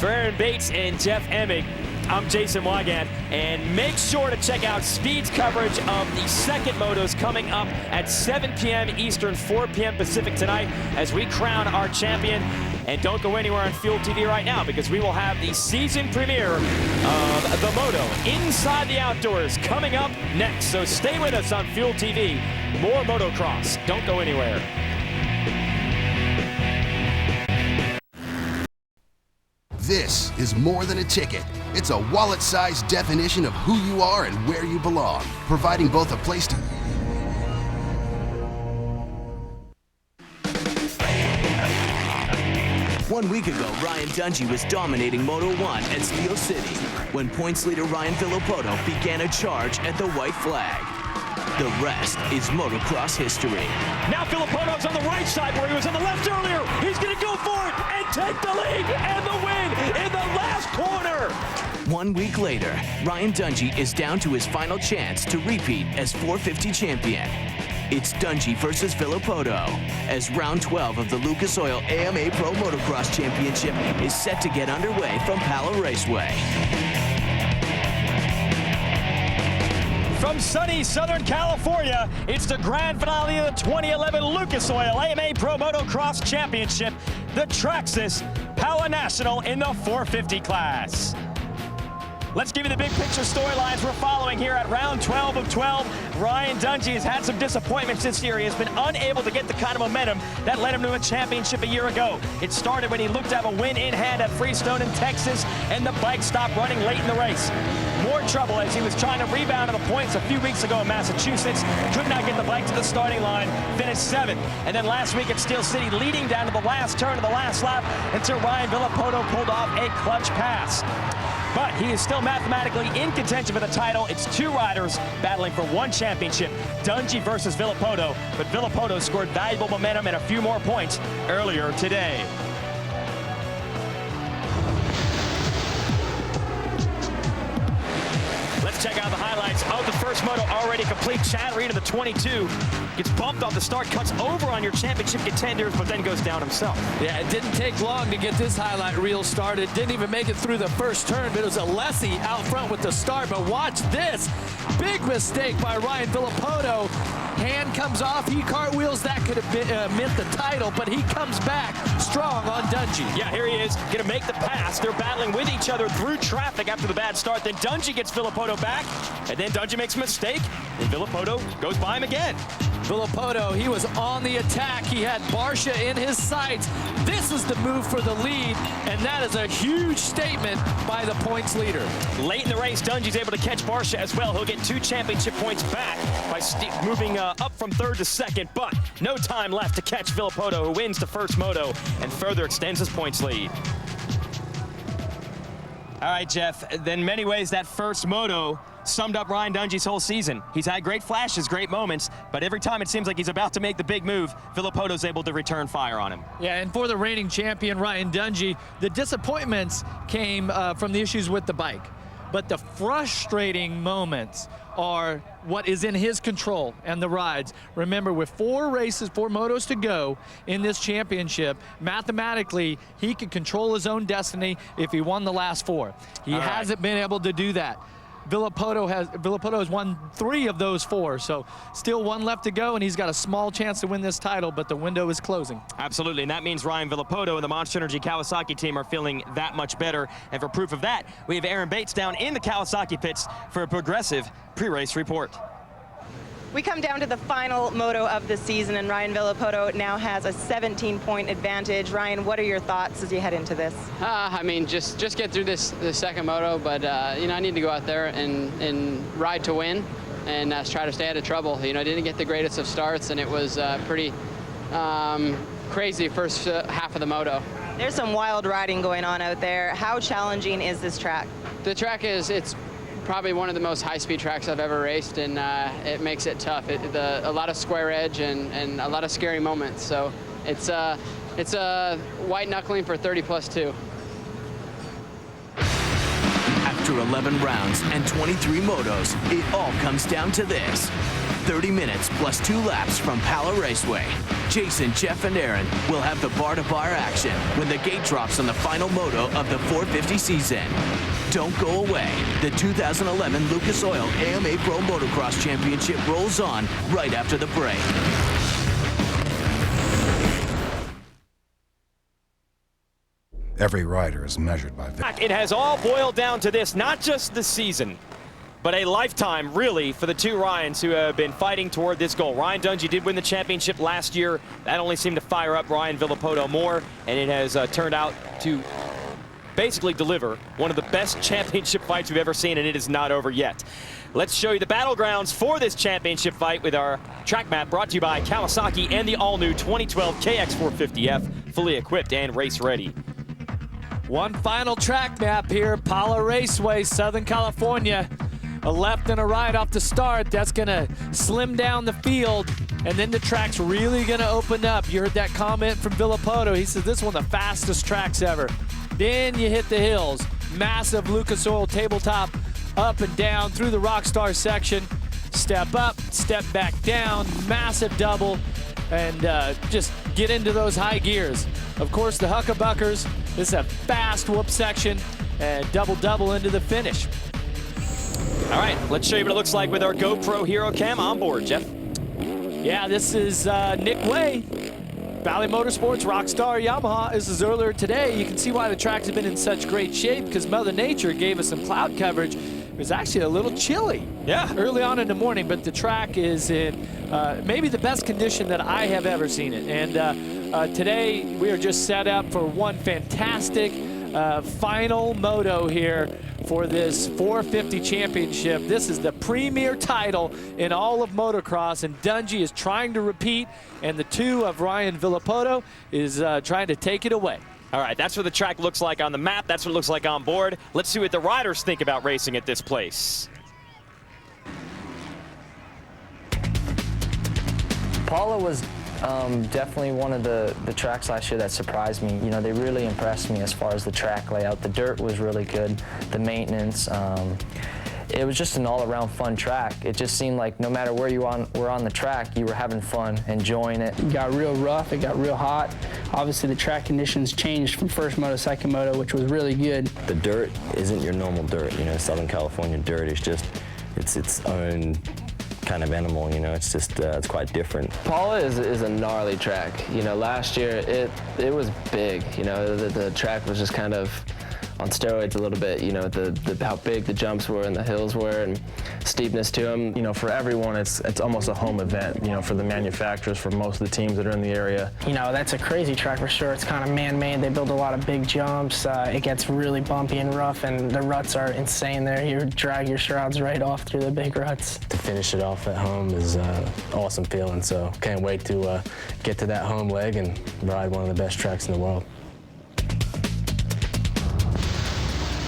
For Aaron Bates and Jeff Emig, I'm Jason Wygant, and make sure to check out Speed's coverage of the second motos coming up at 7 p.m. Eastern, 4 p.m. Pacific tonight as we crown our champion. And don't go anywhere on Fuel TV right now, because we will have the season premiere of the Moto Inside the Outdoors coming up next. So stay with us on Fuel TV. More motocross. Don't go anywhere. This is more than a ticket. It's a wallet-sized definition of who you are and where you belong, providing both a place to... One week ago, Ryan Dungey was dominating Moto 1 at Steel City when points leader Ryan Villopoto began a charge at the white flag. The rest is motocross history. Now Villopoto's on the right side where he was on the left earlier. He's going to go for it and take the lead and the win in the last corner. 1 week later, Ryan Dungey is down to his final chance to repeat as 450 champion. It's Dungey versus Villopoto as round 12 of the Lucas Oil AMA Pro Motocross Championship is set to get underway from Pala Raceway. From sunny Southern California, it's the grand finale of the 2011 Lucas Oil AMA Pro Motocross Championship, the Traxxas Pala National in the 450 class. Let's give you the big picture storylines we're following here at round 12 of 12. Ryan Dungey has had some disappointments this year. He has been unable to get the kind of momentum that led him to a championship a year ago. It started when he looked to have a win in hand at Freestone in Texas, and the bike stopped running late in the race. More trouble as he was trying to rebound to the points a few weeks ago in Massachusetts. Could not get the bike to the starting line, finished 7th. And then last week at Steel City, leading down to the last turn of the last lap until Ryan Villopoto pulled off a clutch pass. But he is still mathematically in contention for the title. It's 2 riders battling for 1 championship, Dungey versus Villopoto. But Villopoto scored valuable momentum and a few more points earlier today. Let's check out the highlights of the first moto already complete. Chad Reed of the 22 gets bumped off the start, cuts over on your championship contenders, but then goes down himself. Yeah, it didn't take long to get this highlight reel started. Didn't even make it through the first turn, but it was Alessi out front with the start. But watch this. Big mistake by Ryan Villopoto. Hand comes off, he cartwheels. That could have been, meant the title, but he comes back strong on Dungey. Yeah, here he is, gonna make the pass. They're battling with each other through traffic after the bad start. Then Dungey gets Villopoto back, and then Dungey makes a mistake, and Villopoto goes by him again. Villopoto, he was on the attack. He had Barcia in his sights. This is the move for the lead, and that is a huge statement by the points leader. Late in the race, Dungey's able to catch Barcia as well. He'll get 2 championship points back by moving up from 3rd to 2nd, but no time left to catch Villopoto, who wins the first moto and further extends his points lead. All right, Jeff, in many ways, that first moto summed up Ryan Dungey's whole season. He's had great flashes, great moments, but every time it seems like he's about to make the big move, Villopoto's able to return fire on him. Yeah, and for the reigning champion, Ryan Dungey, the disappointments came from the issues with the bike. But the frustrating moments are what is in his control and the rides. Remember, with 4 races, 4 motos to go in this championship, mathematically, he could control his own destiny if he won the last 4. He hasn't been able to do that. Villopoto has won 3 of those 4, so still 1 left to go, and he's got a small chance to win this title, but the window is closing. Absolutely, and that means Ryan Villopoto and the Monster Energy Kawasaki team are feeling that much better. And for proof of that, we have Aaron Bates down in the Kawasaki pits for a progressive pre-race report. We come down to the final moto of the season, and Ryan Villopoto now has a 17-point advantage. Ryan, what are your thoughts as you head into this? I mean, just get through this second moto, but you know, I need to go out there and ride to win, and try to stay out of trouble. You know, I didn't get the greatest of starts, and it was pretty crazy first half of the moto. There's some wild riding going on out there. How challenging is this track? The track it's probably one of the most high-speed tracks I've ever raced, and it makes it tough. A lot of square edge and a lot of scary moments. So it's a white knuckling for 30+2. After 11 rounds and 23 motos, it all comes down to this. 30 minutes plus 2 laps from Pala Raceway. Jason, Jeff, and Aaron will have the bar-to-bar action when the gate drops on the final moto of the 450 season. Don't go away. The 2011 Lucas Oil AMA Pro Motocross Championship rolls on right after the break. Every rider is measured by victory. It has all boiled down to this, not just the season, but a lifetime, really, for the two Ryans who have been fighting toward this goal. Ryan Dungey did win the championship last year. That only seemed to fire up Ryan Villopoto more, and it has turned out to basically deliver one of the best championship fights we've ever seen, and it is not over yet. Let's show you the battlegrounds for this championship fight with our track map brought to you by Kawasaki and the all-new 2012 KX450F, fully equipped and race ready. One final track map here, Pala Raceway, Southern California. A left and a right off the start. That's gonna slim down the field, and then the track's really gonna open up. You heard that comment from Villopoto. He said this is one of the fastest tracks ever. Then you hit the hills. Massive Lucas Oil tabletop, up and down through the Rockstar section. Step up, step back down, massive double, and just get into those high gears. Of course, the Huckabuckers. This is a fast whoop section, and double-double into the finish. All right, let's show you what it looks like with our GoPro Hero Cam on board, Jeff. Yeah, this is Nick Way, Valley Motorsports, Rockstar, Yamaha. This is earlier today. You can see why the tracks have been in such great shape, because Mother Nature gave us some cloud coverage. It was actually a little chilly early on in the morning, but the track is in maybe the best condition that I have ever seen it. And today we are just set up for one fantastic final moto here for this 450 championship. This is the premier title in all of motocross, and Dungey is trying to repeat, and the two of Ryan Villopoto is trying to take it away. All right, that's what the track looks like on the map. That's what it looks like on board. Let's see what the riders think about racing at this place. Pala was definitely one of the tracks last year that surprised me. You know, they really impressed me as far as the track layout. The dirt was really good, the maintenance. It was just an all-around fun track. It just seemed like no matter where you were on the track, you were having fun, enjoying it. It got real rough, it got real hot. Obviously the track conditions changed from first moto, second moto, which was really good. The dirt isn't your normal dirt, you know, Southern California dirt is just, it's its own kind of animal, you know, it's just, it's quite different. Pala is a gnarly track. You know, last year it was big, you know, the track was just kind of on steroids a little bit, you know, how big the jumps were and the hills were and steepness to them. You know, for everyone, it's almost a home event, you know, for the manufacturers, for most of the teams that are in the area. You know, that's a crazy track for sure. It's kind of man-made. They build a lot of big jumps. It gets really bumpy and rough, and the ruts are insane there. You drag your shrouds right off through the big ruts. To finish it off at home is an awesome feeling, so can't wait to get to that home leg and ride one of the best tracks in the world.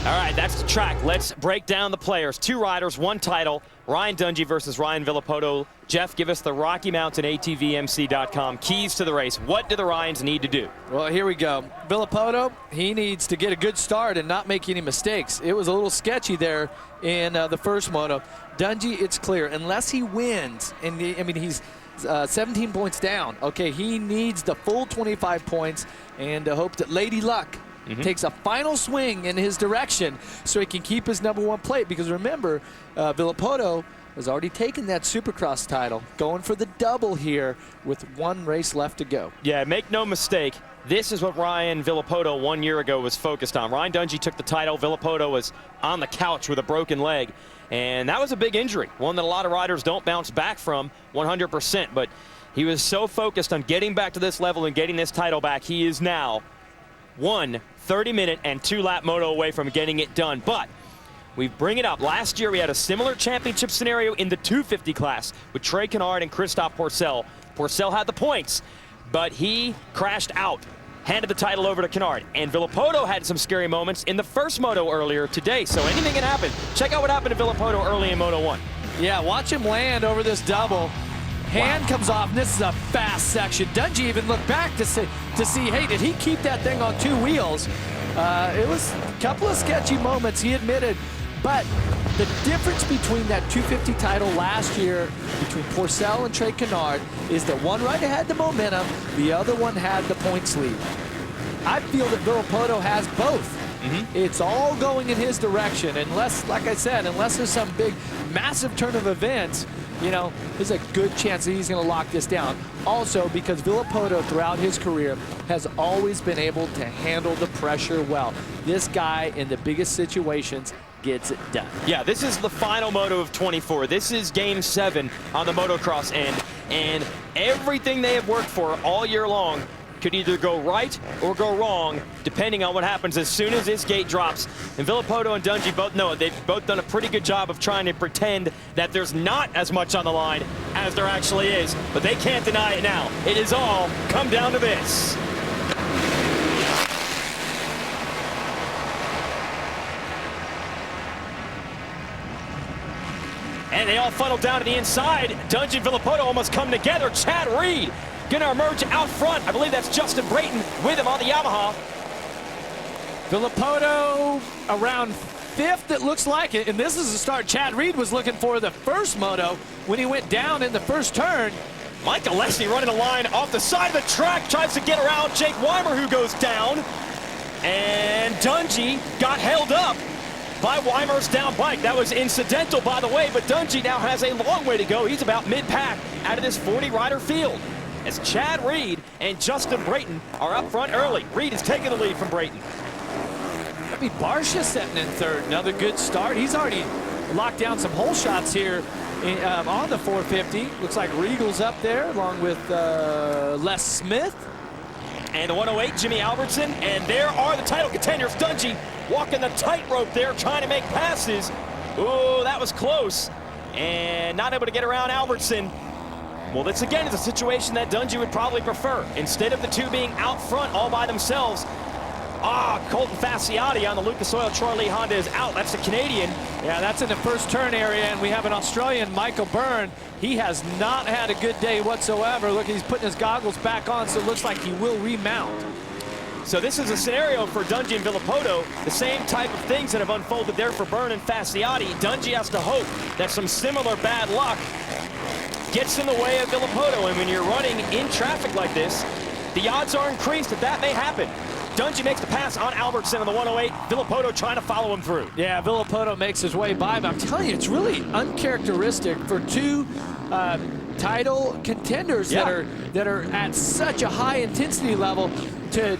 All right, that's the track. Let's break down the players. Two riders, one title. Ryan Dungey versus Ryan Villopoto. Jeff, give us the Rocky Mountain ATVMC.com keys to the race. What do the Ryans need to do? Well, here we go. Villopoto, he needs to get a good start and not make any mistakes. It was a little sketchy there in the first moto. Dungey, it's clear, unless he wins, and I mean, he's 17 points down. Okay, he needs the full 25 points and hope that Lady Luck takes a final swing in his direction so he can keep his #1 plate, because remember, Villopoto has already taken that Supercross title, going for the double here with one race left to go. Yeah, make no mistake, this is what Ryan Villopoto 1 year ago was focused on. Ryan Dungey took the title. Villopoto was on the couch with a broken leg, and that was a big injury, one that a lot of riders don't bounce back from 100%, but he was so focused on getting back to this level and getting this title back. He is now 1 30-minute and 2-lap moto away from getting it done. But we bring it up. Last year we had a similar championship scenario in the 250 class with Trey Canard and Christophe Pourcel. Pourcel had the points, but he crashed out, handed the title over to Canard. And Villopoto had some scary moments in the first moto earlier today, so anything can happen. Check out what happened to Villopoto early in Moto 1. Yeah, watch him land over this double. Hand comes off, and this is a fast section. Dungey even looked back to see, hey, did he keep that thing on 2 wheels? It was a couple of sketchy moments, he admitted, But the difference between that 250 title last year between Pourcel and Trey Canard is that one rider had the momentum, the other one had the points lead. I feel that Villopoto has both. It's all going in his direction, unless, like I said, unless there's some big, massive turn of events, you know, there's a good chance that he's going to lock this down. Also, because Villopoto, throughout his career, has always been able to handle the pressure well. This guy, in the biggest situations, gets it done. Yeah, this is the final moto of 24. This is game 7 on the motocross end, and everything they have worked for all year long could either go right or go wrong, depending on what happens as soon as this gate drops. And Villopoto and Dungey both know it. They've both done a pretty good job of trying to pretend that there's not as much on the line as there actually is, but they can't deny it now. It is all come down to this. And they all funnel down to the inside. Dungey and Villopoto almost come together. Chad Reed gonna emerge out front. I believe that's Justin Brayton with him on the Yamaha. Villopoto around 5th, it looks like it. And this is the start Chad Reed was looking for the first moto when he went down in the first turn. Mike Alessi running a line off the side of the track, tries to get around Jake Weimer, who goes down. And Dungey got held up by Weimer's down bike. That was incidental, by the way, but Dungey now has a long way to go. He's about mid-pack out of this 40-rider field, as Chad Reed and Justin Brayton are up front early. Reed is taking the lead from Brayton. I mean, Barsha setting in 3rd. Another good start. He's already locked down some hole shots here on the 450. Looks like Regal's up there, along with Les Smith. And the 108, Jimmy Albertson. And there are the title contenders. Dungey walking the tightrope there, trying to make passes. Ooh, that was close. And not able to get around Albertson. Well, this again is a situation that Dungey would probably prefer. Instead of the two being out front all by themselves, Colton Fasciotti on the Lucas Oil Troy Lee Honda is out. That's the Canadian. Yeah, that's in the first turn area, and we have an Australian, Michael Byrne. He has not had a good day whatsoever. Look, he's putting his goggles back on, so it looks like he will remount. So this is a scenario for Dungey and Villopoto, the same type of things that have unfolded there for Byrne and Fasciotti. Dungey has to hope that some similar bad luck gets in the way of Villopoto, and when you're running in traffic like this, the odds are increased that may happen. Dungey makes the pass on Albertson on the 108. Villopoto trying to follow him through. Yeah, Villopoto makes his way by him. I'm telling you, it's really uncharacteristic for two title contenders that are at such a high intensity level to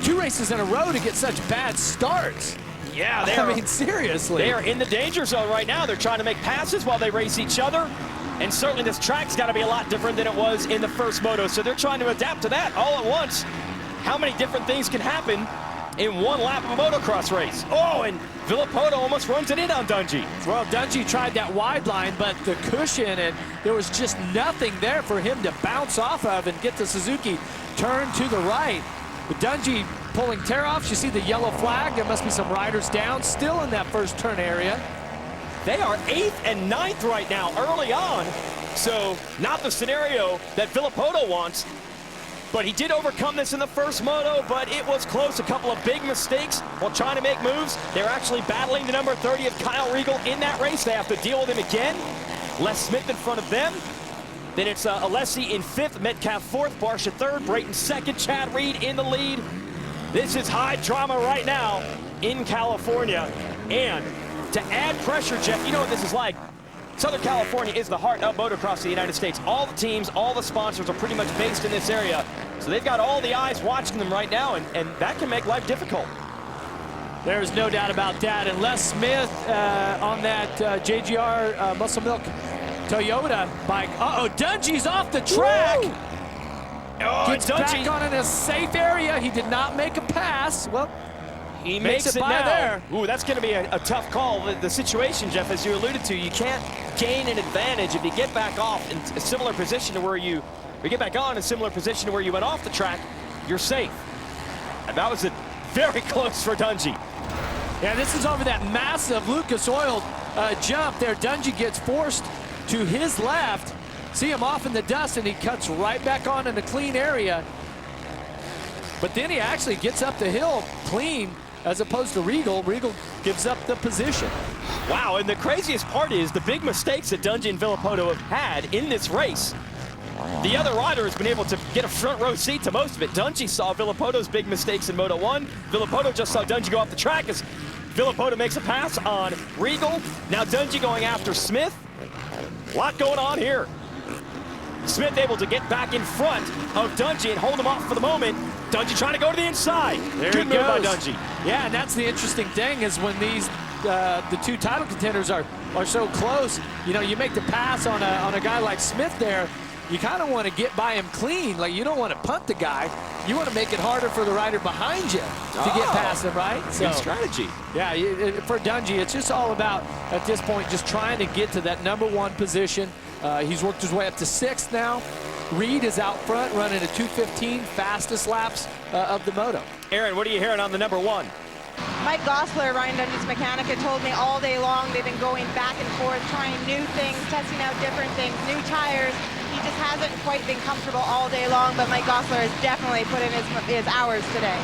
2 races in a row to get such bad starts. Yeah, I mean, seriously. They are in the danger zone right now. They're trying to make passes while they race each other. And certainly this track's got to be a lot different than it was in the first moto. So they're trying to adapt to that all at once. How many different things can happen in one lap of a motocross race? Oh, and Villopoto almost runs it in on Dungey. Well, Dungey tried that wide line, but the cushion, and there was just nothing there for him to bounce off of and get the Suzuki turn to the right. But Dungey pulling tear-offs. You see the yellow flag. There must be some riders down still in that first turn area. They are 8th and 9th right now early on. So not the scenario that Villopoto wants. But he did overcome this in the first moto, but it was close. A couple of big mistakes while trying to make moves. They're actually battling the number 30 of Kyle Regal in that race. They have to deal with him again. Les Smith in front of them. Then it's Alessi in 5th, Metcalfe 4th, Barsha 3rd, Brayton 2nd, Chad Reed in the lead. This is high drama right now in California. And to add pressure, Jeff, you know what this is like. Southern California is the heart of motocross in the United States. All the teams, all the sponsors are pretty much based in this area. So they've got all the eyes watching them right now, and that can make life difficult. There's no doubt about that. And Les Smith on that JGR Muscle Milk Toyota bike. Uh-oh, Dungey's off the track. Woo! Oh, Gets back on in a safe area. He did not make a pass. Well, he makes it by now. there. Ooh, that's going to be a tough call. The situation, Jeff, as you alluded to, you can't gain an advantage if you get back off in a similar position to where you get back on in a similar position to where you went off the track. You're safe. And that was very close for Dungey. Yeah, this is over that massive Lucas Oil jump there. Dungey gets forced to his left. See him off in the dust, and he cuts right back on in the clean area. But then he actually gets up the hill clean as opposed to Regal. Regal gives up the position. Wow, and the craziest part is the big mistakes that Dungey and Villopoto have had in this race. The other rider has been able to get a front row seat to most of it. Dungey saw Villopoto's big mistakes in Moto 1. Villopoto just saw Dungey go off the track as Villopoto makes a pass on Regal. Now Dungey going after Smith. A lot going on here. Smith able to get back in front of Dungey and hold him off for the moment. Dungey trying to go to the inside. Good move by Dungey. Yeah, and that's the interesting thing is when these the two title contenders are so close. You know, you make the pass on a guy like Smith there. You kind of want to get by him clean. Like, you don't want to punt the guy. You want to make it harder for the rider behind you to get past him, right? So, good strategy. Yeah, for Dungey, it's just all about, at this point, just trying to get to that #1 position. He's worked his way up to 6th now. Reed is out front running a 2:15, fastest laps of the moto. Aaron, what are you hearing on the #1? Mike Gosler, Ryan Dungey's mechanic, had told me all day long they've been going back and forth, trying new things, testing out different things, new tires. He just hasn't quite been comfortable all day long, but Mike Gosler has definitely put in his hours today.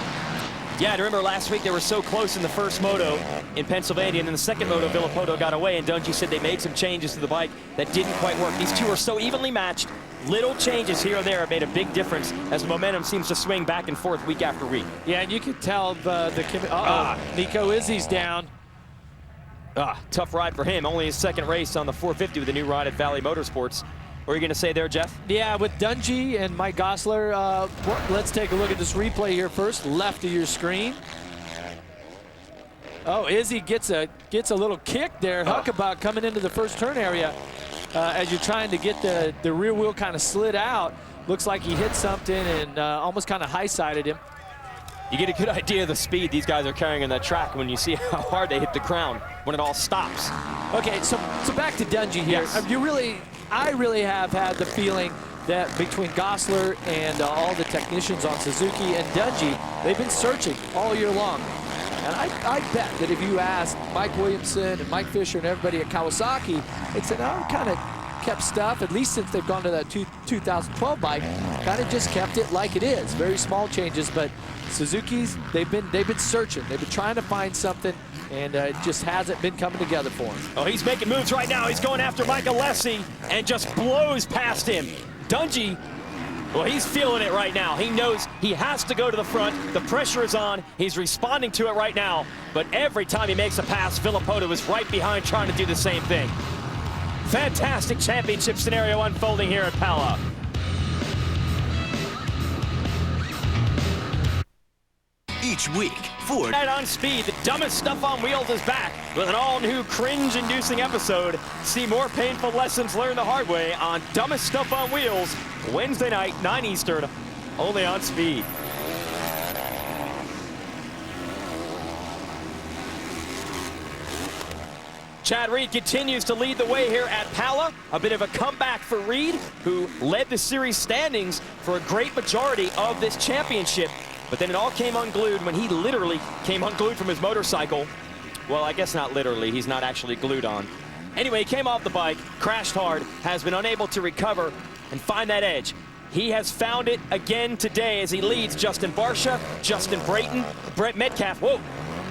Yeah, I remember last week they were so close in the first moto in Pennsylvania, and in the second moto, Villopoto got away, and Dungey said they made some changes to the bike that didn't quite work. These two are so evenly matched. Little changes here or there have made a big difference as the momentum seems to swing back and forth week after week. Yeah, and you can tell Nico Izzy's down. Tough ride for him. Only his second race on the 450 with the new ride at Valley Motorsports. What are you going to say there, Jeff? Yeah, with Dungey and Mike Gosler, let's take a look at this replay here first. Left of your screen. Oh, Izzy gets a little kick there. Huckabuck coming into the first turn area. As you're trying to get the rear wheel kind of slid out. Looks like he hit something and almost kind of high-sided him. You get a good idea of the speed these guys are carrying on that track when you see how hard they hit the ground when it all stops. Okay, so back to Dungey here. Yes. I really have had the feeling that between Gosler and all the technicians on Suzuki and Dungey, they've been searching all year long. And I bet that if you asked Mike Williamson and Mike Fisher and everybody at Kawasaki, they'd say, no, kind of kept stuff, at least since they've gone to that 2012 bike, kind of just kept it like it is. Very small changes, but Suzuki's, they've been searching. They've been trying to find something, and it just hasn't been coming together for him. Oh, he's making moves right now. He's going after Mike Alessi and just blows past him. Dungey, well, he's feeling it right now. He knows he has to go to the front. The pressure is on. He's responding to it right now. But every time he makes a pass, Villopoto is right behind trying to do the same thing. Fantastic championship scenario unfolding here at Pala. Each week, Ford. On speed, the dumbest stuff on wheels is back with an all-new cringe-inducing episode. See more painful lessons learned the hard way on Dumbest Stuff on Wheels, Wednesday night, 9 Eastern, only on Speed. Chad Reed continues to lead the way here at Pala. A bit of a comeback for Reed, who led the series standings for a great majority of this championship. But then it all came unglued when he literally came unglued from his motorcycle. Well, I guess not literally. He's not actually glued on. Anyway, he came off the bike, crashed hard, has been unable to recover and find that edge. He has found it again today as he leads Justin Barcia, Justin Brayton, Brett Metcalfe. Whoa,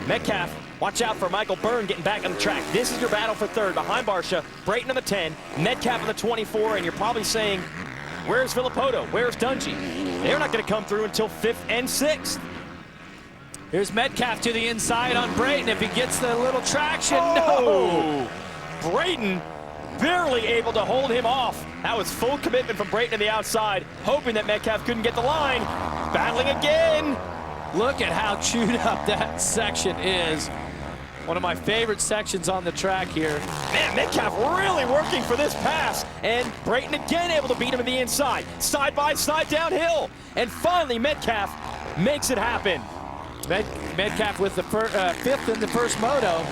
Metcalfe. Watch out for Michael Byrne getting back on the track. This is your battle for third behind Barcia, Brayton on the 10, Metcalfe on the 24, and you're probably saying, where's Villopoto? Where's Dungey? They're not going to come through until 5th and 6th. Here's Metcalfe to the inside on Brayton. If he gets the little traction, no! Brayton barely able to hold him off. That was full commitment from Brayton on the outside, hoping that Metcalfe couldn't get the line. Battling again. Look at how chewed up that section is. One of my favorite sections on the track here. Man, Metcalfe really working for this pass. And Brayton again able to beat him in the inside. Side by side downhill. And finally, Metcalfe makes it happen. Metcalfe with the 5th in the first moto.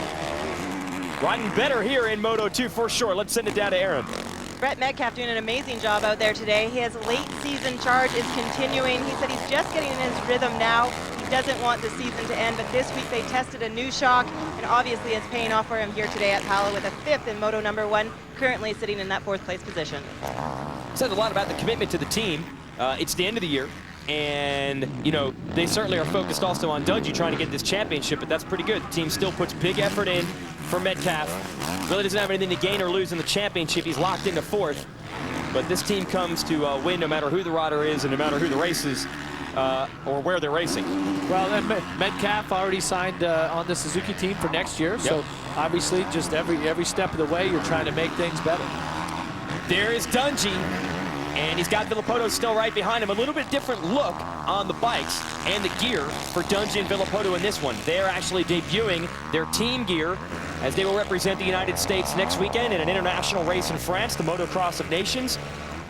Riding better here in Moto 2 for sure. Let's send it down to Aaron. Brett Metcalfe doing an amazing job out there today. His late season charge is continuing. He said he's just getting in his rhythm now. He doesn't want the season to end, but this week they tested a new shock, and obviously it's paying off for him here today at Pala with a 5th in Moto #1, currently sitting in that 4th place position. Said a lot about the commitment to the team. It's the end of the year. And, you know, they certainly are focused also on Dungey trying to get this championship, but that's pretty good. The team still puts big effort in for Metcalfe. Really doesn't have anything to gain or lose in the championship. He's locked into 4th. But this team comes to win no matter who the rider is and no matter who the race is or where they're racing. Well, and Metcalfe already signed on the Suzuki team for next year. Yep. So obviously just every step of the way you're trying to make things better. There is Dungey. And he's got Villopoto still right behind him. A little bit different look on the bikes and the gear for Dungey and Villopoto in this one. They're actually debuting their team gear as they will represent the United States next weekend in an international race in France, the Motocross of Nations.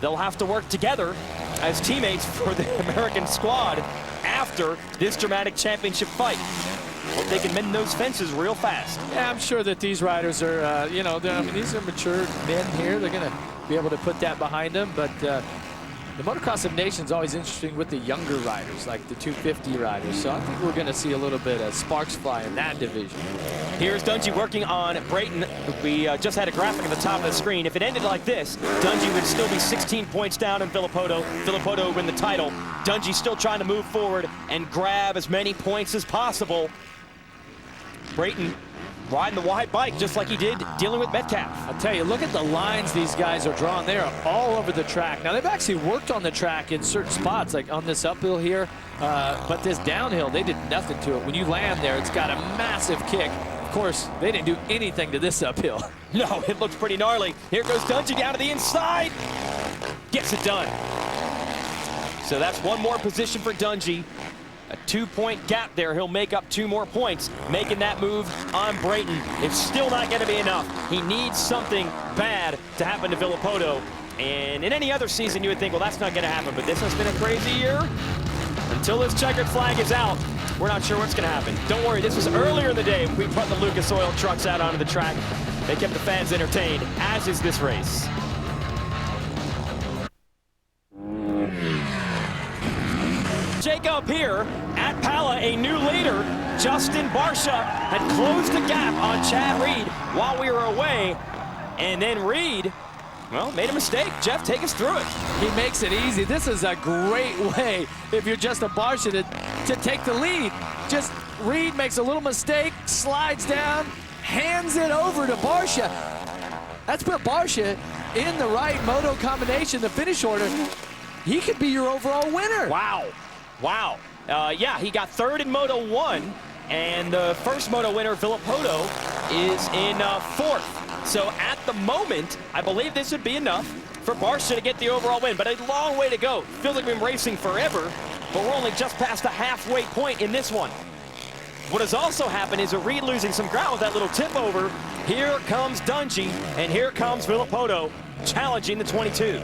They'll have to work together as teammates for the American squad after this dramatic championship fight. Hope they can mend those fences real fast. Yeah, I'm sure that these riders are, you know, I mean, these are mature men here. They're going to be able to put that behind them. But the Motocross of Nations is always interesting with the younger riders, like the 250 riders. So I think we're going to see a little bit of sparks fly in that division. Here's Dungey working on Brayton. We just had a graphic at the top of the screen. If it ended like this, Dungey would still be 16 points down in Villopoto. Villopoto would win the title. Dungey still trying to move forward and grab as many points as possible. Brayton riding the wide bike just like he did dealing with Metcalfe. I'll tell you, look at the lines these guys are drawing. They are all over the track. Now, they've actually worked on the track in certain spots, like on this uphill here, but this downhill, they did nothing to it. When you land there, it's got a massive kick. Of course, they didn't do anything to this uphill. No, it looks pretty gnarly. Here goes Dungey down to the inside. Gets it done. So that's one more position for Dungey. A 2-point gap there. He'll make up 2 more points, making that move on Brayton. It's still not going to be enough. He needs something bad to happen to Villopoto. And in any other season, you would think, well, that's not going to happen. But this has been a crazy year. Until this checkered flag is out, we're not sure what's going to happen. Don't worry, this was earlier in the day when we put the Lucas Oil trucks out onto the track. They kept the fans entertained, as is this race. Jake up here at Pala, a new leader. Justin Barsha had closed the gap on Chad Reed while we were away. And then Reed, well, made a mistake. Jeff, take us through it. He makes it easy. This is a great way, if you're just a Barsha, to take the lead. Just Reed makes a little mistake, slides down, hands it over to Barsha. That's put Barsha in the right moto combination, the finish order. He could be your overall winner. Wow. Wow. Yeah, he got 3rd in Moto 1, and the first Moto winner, Villopoto, is in 4th. So at the moment, I believe this would be enough for Barsha to get the overall win, but a long way to go. Feels like we've been racing forever, but we're only just past the halfway point in this one. What has also happened is a Reed losing some ground with that little tip over. Here comes Dungey, and here comes Villopoto challenging the 22.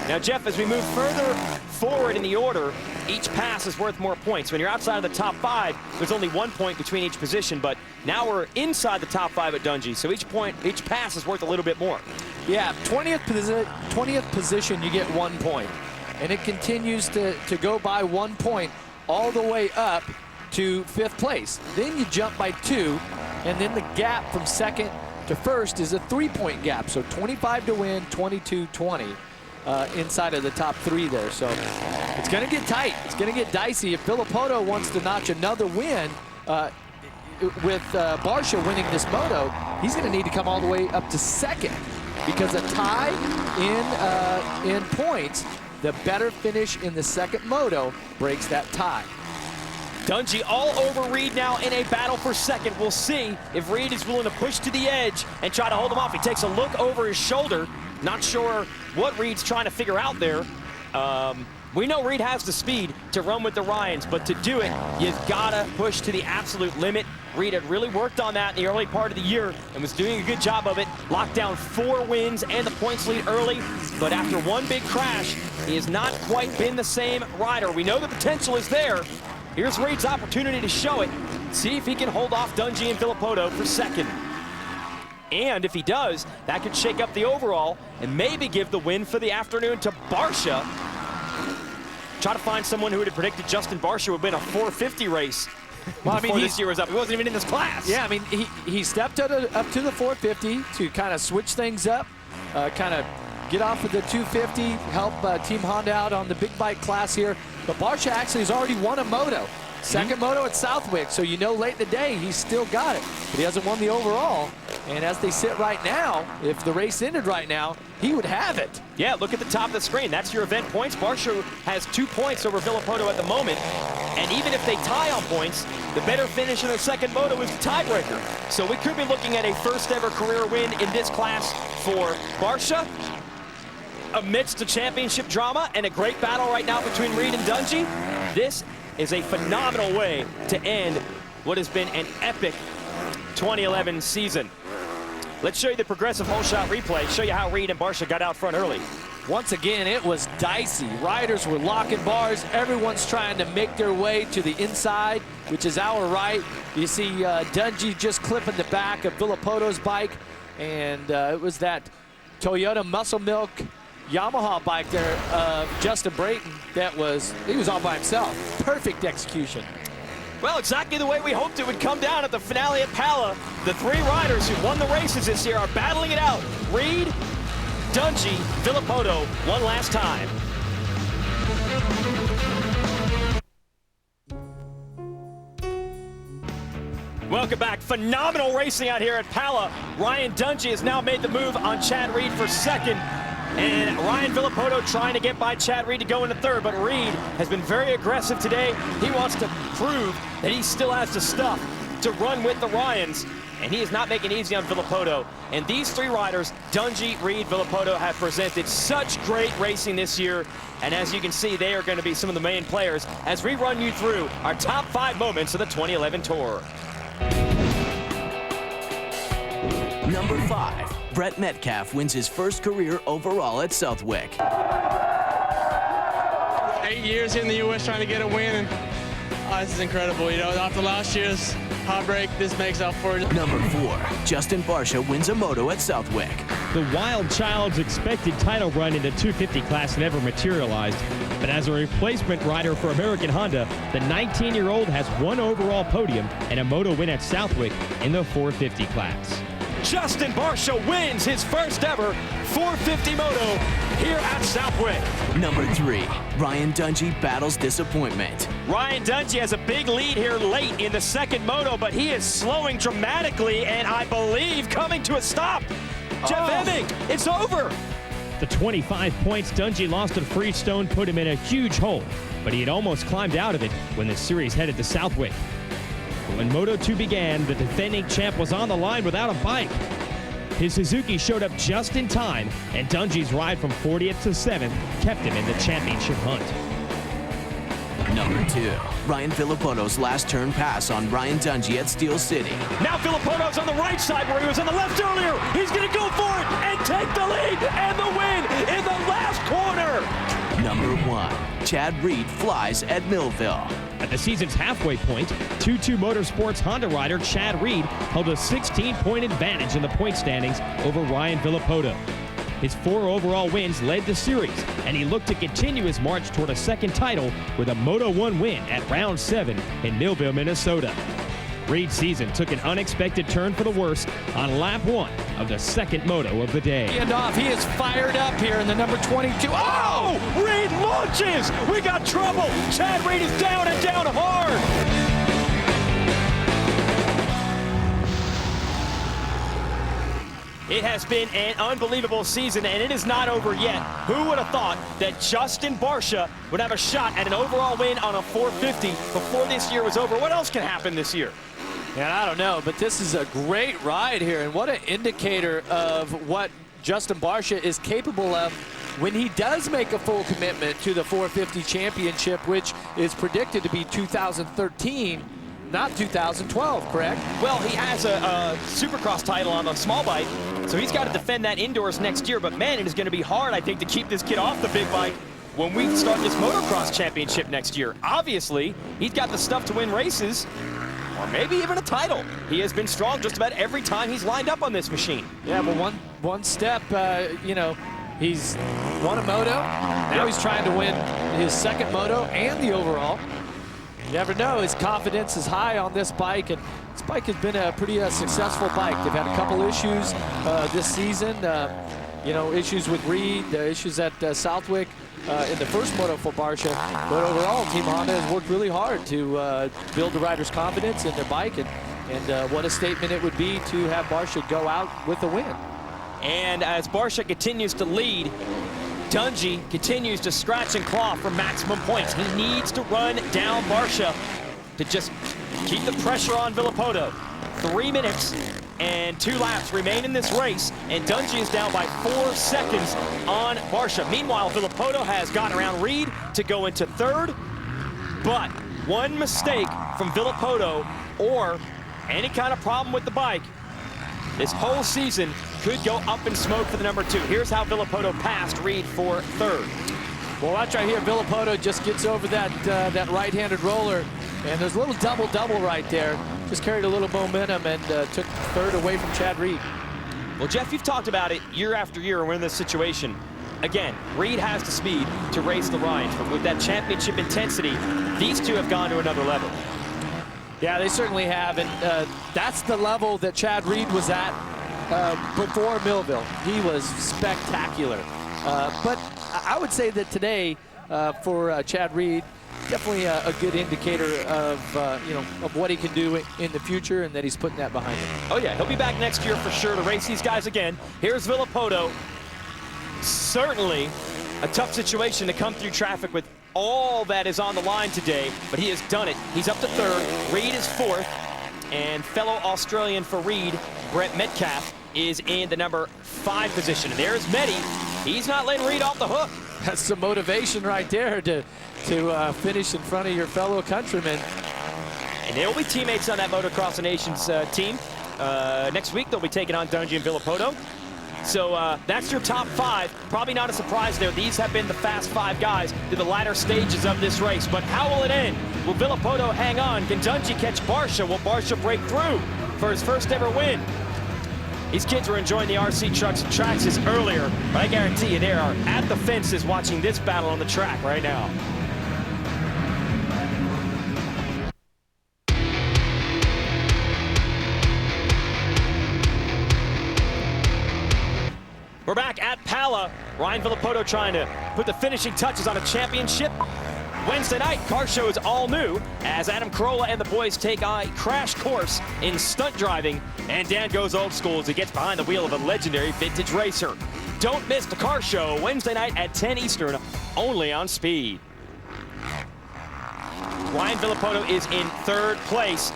Now, Jeff, as we move further forward in the order, each pass is worth more points. When you're outside of the top 5, there's only 1 point between each position, but now we're inside the top 5 at Dungey, so each pass is worth a little bit more. Yeah, 20th position, you get 1 point. And it continues to go by 1 point all the way up to 5th place. Then you jump by 2, and then the gap from 2nd to 1st is a 3-point gap. So 25 to win, 22-20. Inside of the top 3 there. So it's going to get tight. It's going to get dicey. If Villopoto wants to notch another win with Barsha winning this moto, he's going to need to come all the way up to 2nd, because a tie in points, the better finish in the 2nd moto breaks that tie. Dungey all over Reed now in a battle for 2nd. We'll see if Reed is willing to push to the edge and try to hold him off. He takes a look over his shoulder. Not sure what Reed's trying to figure out there. We know Reed has the speed to run with the Ryans, but to do it, you've got to push to the absolute limit. Reed had really worked on that in the early part of the year and was doing a good job of it. Locked down 4 wins and the points lead early, but after one big crash, he has not quite been the same rider. We know the potential is there. Here's Reed's opportunity to show it. See if he can hold off Dungey and Villopoto for 2nd. And if he does, that could shake up the overall and maybe give the win for the afternoon to Barsha. Try to find someone who would have predicted Justin Barsha would win a 450 race. Well, I mean, this year was up. He wasn't even in this class. Yeah, I mean, he stepped up to the 450 to kind of switch things up, kind of get off of the 250, help Team Honda out on the big bike class here. But Barcia actually has already won a moto. Second moto at Southwick, so you know late in the day he's still got it. But he hasn't won the overall. And as they sit right now, if the race ended right now, he would have it. Yeah, look at the top of the screen. That's your event points. Barcia has 2 points over Villopoto at the moment. And even if they tie on points, the better finish in their second moto is the tiebreaker. So we could be looking at a first ever career win in this class for Barcia. Amidst the championship drama and a great battle right now between Reed and Dungey, this is a phenomenal way to end what has been an epic 2011 season. Let's show you the progressive whole shot replay, show you how Reed and Barcia got out front early. Once again, it was dicey. Riders were locking bars. Everyone's trying to make their way to the inside, which is our right. You see Dungey just clipping the back of Villopoto's bike, and it was that Toyota Muscle Milk Yamaha bike there, Justin Brayton, he was all by himself. Perfect execution. Well, exactly the way we hoped it would come down at the finale at Pala. The 3 riders who won the races this year are battling it out. Reed, Dungey, Villopoto, one last time. Welcome back. Phenomenal racing out here at Pala. Ryan Dungey has now made the move on Chad Reed for second. And Ryan Villopoto trying to get by Chad Reed to go into third, but Reed has been very aggressive today. He wants to prove that he still has the stuff to run with the Ryans, and he is not making it easy on Villopoto. And these 3 riders, Dungey, Reed, Villopoto, have presented such great racing this year. And as you can see, they are going to be some of the main players as we run you through our top 5 moments of the 2011 Tour. Number 5, Brett Metcalfe wins his first career overall at Southwick. 8 years here in the U.S. trying to get a win, and this is incredible. You know, after last year's heartbreak, this makes up for it. Number 4, Justin Barcia wins a moto at Southwick. The Wild Child's expected title run in the 250 class never materialized, but as a replacement rider for American Honda, the 19-year-old has 1 overall podium and a moto win at Southwick in the 450 class. Justin Barcia wins his first ever 450 moto here at Southwick. Number 3, Ryan Dungey battles disappointment. Ryan Dungey has a big lead here late in the second moto, but he is slowing dramatically and I believe coming to a stop. Jeff Hemming, it's over. The 25 points Dungey lost at Freestone put him in a huge hole, but he had almost climbed out of it when the series headed to Southwick. When Moto 2 began, the defending champ was on the line without a bike. His Suzuki showed up just in time, and Dungey's ride from 40th to 7th kept him in the championship hunt. Number 2, Ryan Villopoto's last turn pass on Ryan Dungey at Steel City. Now Villopoto's on the right side where he was on the left earlier. He's going to go for it and take the lead and the win in the last corner. Number 1, Chad Reed flies at Millville. At the season's halfway point, TwoTwo Motorsports Honda rider Chad Reed held a 16-point advantage in the point standings over Ryan Villopoto. His 4 overall wins led the series, and he looked to continue his march toward a second title with a Moto 1 win at round 7 in Millville, Minnesota. Reed's season took an unexpected turn for the worse on lap 1 of the second moto of the day. And off, he is fired up here in the number 22. Oh! Reed launches! We got trouble! Chad Reed is down and down hard! It has been an unbelievable season, and it is not over yet. Who would have thought that Justin Barcia would have a shot at an overall win on a 450 before this year was over? What else can happen this year? And I don't know, but this is a great ride here, and what an indicator of what Justin Barcia is capable of when he does make a full commitment to the 450 championship, which is predicted to be 2013, not 2012, correct? Well, he has a Supercross title on the small bike, so he's got to defend that indoors next year, but man, it is going to be hard, I think, to keep this kid off the big bike when we start this motocross championship next year. Obviously, he's got the stuff to win races, or maybe even a title. He has been strong just about every time he's lined up on this machine. Yeah, but one step, you know, he's won a moto. Now he's trying to win his second moto and the overall. You never know, his confidence is high on this bike, and this bike has been a pretty successful bike. They've had a couple issues this season. you know, issues with Reed, issues at Southwick in the first moto for Barcia. But overall, Team Honda has worked really hard to build the riders' confidence in their bike, and what a statement it would be to have Barcia go out with a win. And as Barcia continues to lead, Dungey continues to scratch and claw for maximum points. He needs to run down Barcia to just keep the pressure on Villopoto. 3 minutes and 2 laps remain in this race, and Dungey is down by 4 seconds on Barcia. Meanwhile, Villopoto has gotten around Reed to go into 3rd, but one mistake from Villopoto or any kind of problem with the bike, this whole season could go up in smoke for the number 2. Here's how Villopoto passed Reed for 3rd. Well, watch right here. Villopoto just gets over that right-handed roller, and there's a little double-double right there. Just carried a little momentum and took 3rd away from Chad Reed. Well, Jeff, you've talked about it year after year, and we're in this situation. Again, Reed has the speed to race the Ryans, but with that championship intensity, these two have gone to another level. Yeah, they certainly have, and that's the level that Chad Reed was at before Millville. He was spectacular. But I would say that today, for Chad Reed, definitely a good indicator of you know, of what he can do in the future, and that he's putting that behind him. Oh yeah, he'll be back next year for sure to race these guys again. Here's Villopoto. Certainly a tough situation to come through traffic with all that is on the line today, but he has done it. He's up to 3rd. Reed is 4th, and fellow Australian for Reed, Brett Metcalfe, is in the number 5 position. And there's Medi. He's not letting Reed off the hook. That's some motivation right there to finish in front of your fellow countrymen. And they'll be teammates on that Motocross of Nations team. Next week, they'll be taking on Dungey and Villopoto. So that's your top 5. Probably not a surprise there. These have been the fast 5 guys to the latter stages of this race. But how will it end? Will Villopoto hang on? Can Dungey catch Barcia? Will Barcia break through for his first ever win? These kids were enjoying the RC trucks and tracks earlier, but I guarantee you they are at the fences watching this battle on the track right now. We're back at Pala. Ryan Villopoto trying to put the finishing touches on a championship. Wednesday night, car show is all new as Adam Carolla and the boys take a crash course in stunt driving, and Dan goes old school as he gets behind the wheel of a legendary vintage racer. Don't miss the car show Wednesday night at 10 Eastern, only on Speed. Ryan Villopoto is in 3rd place,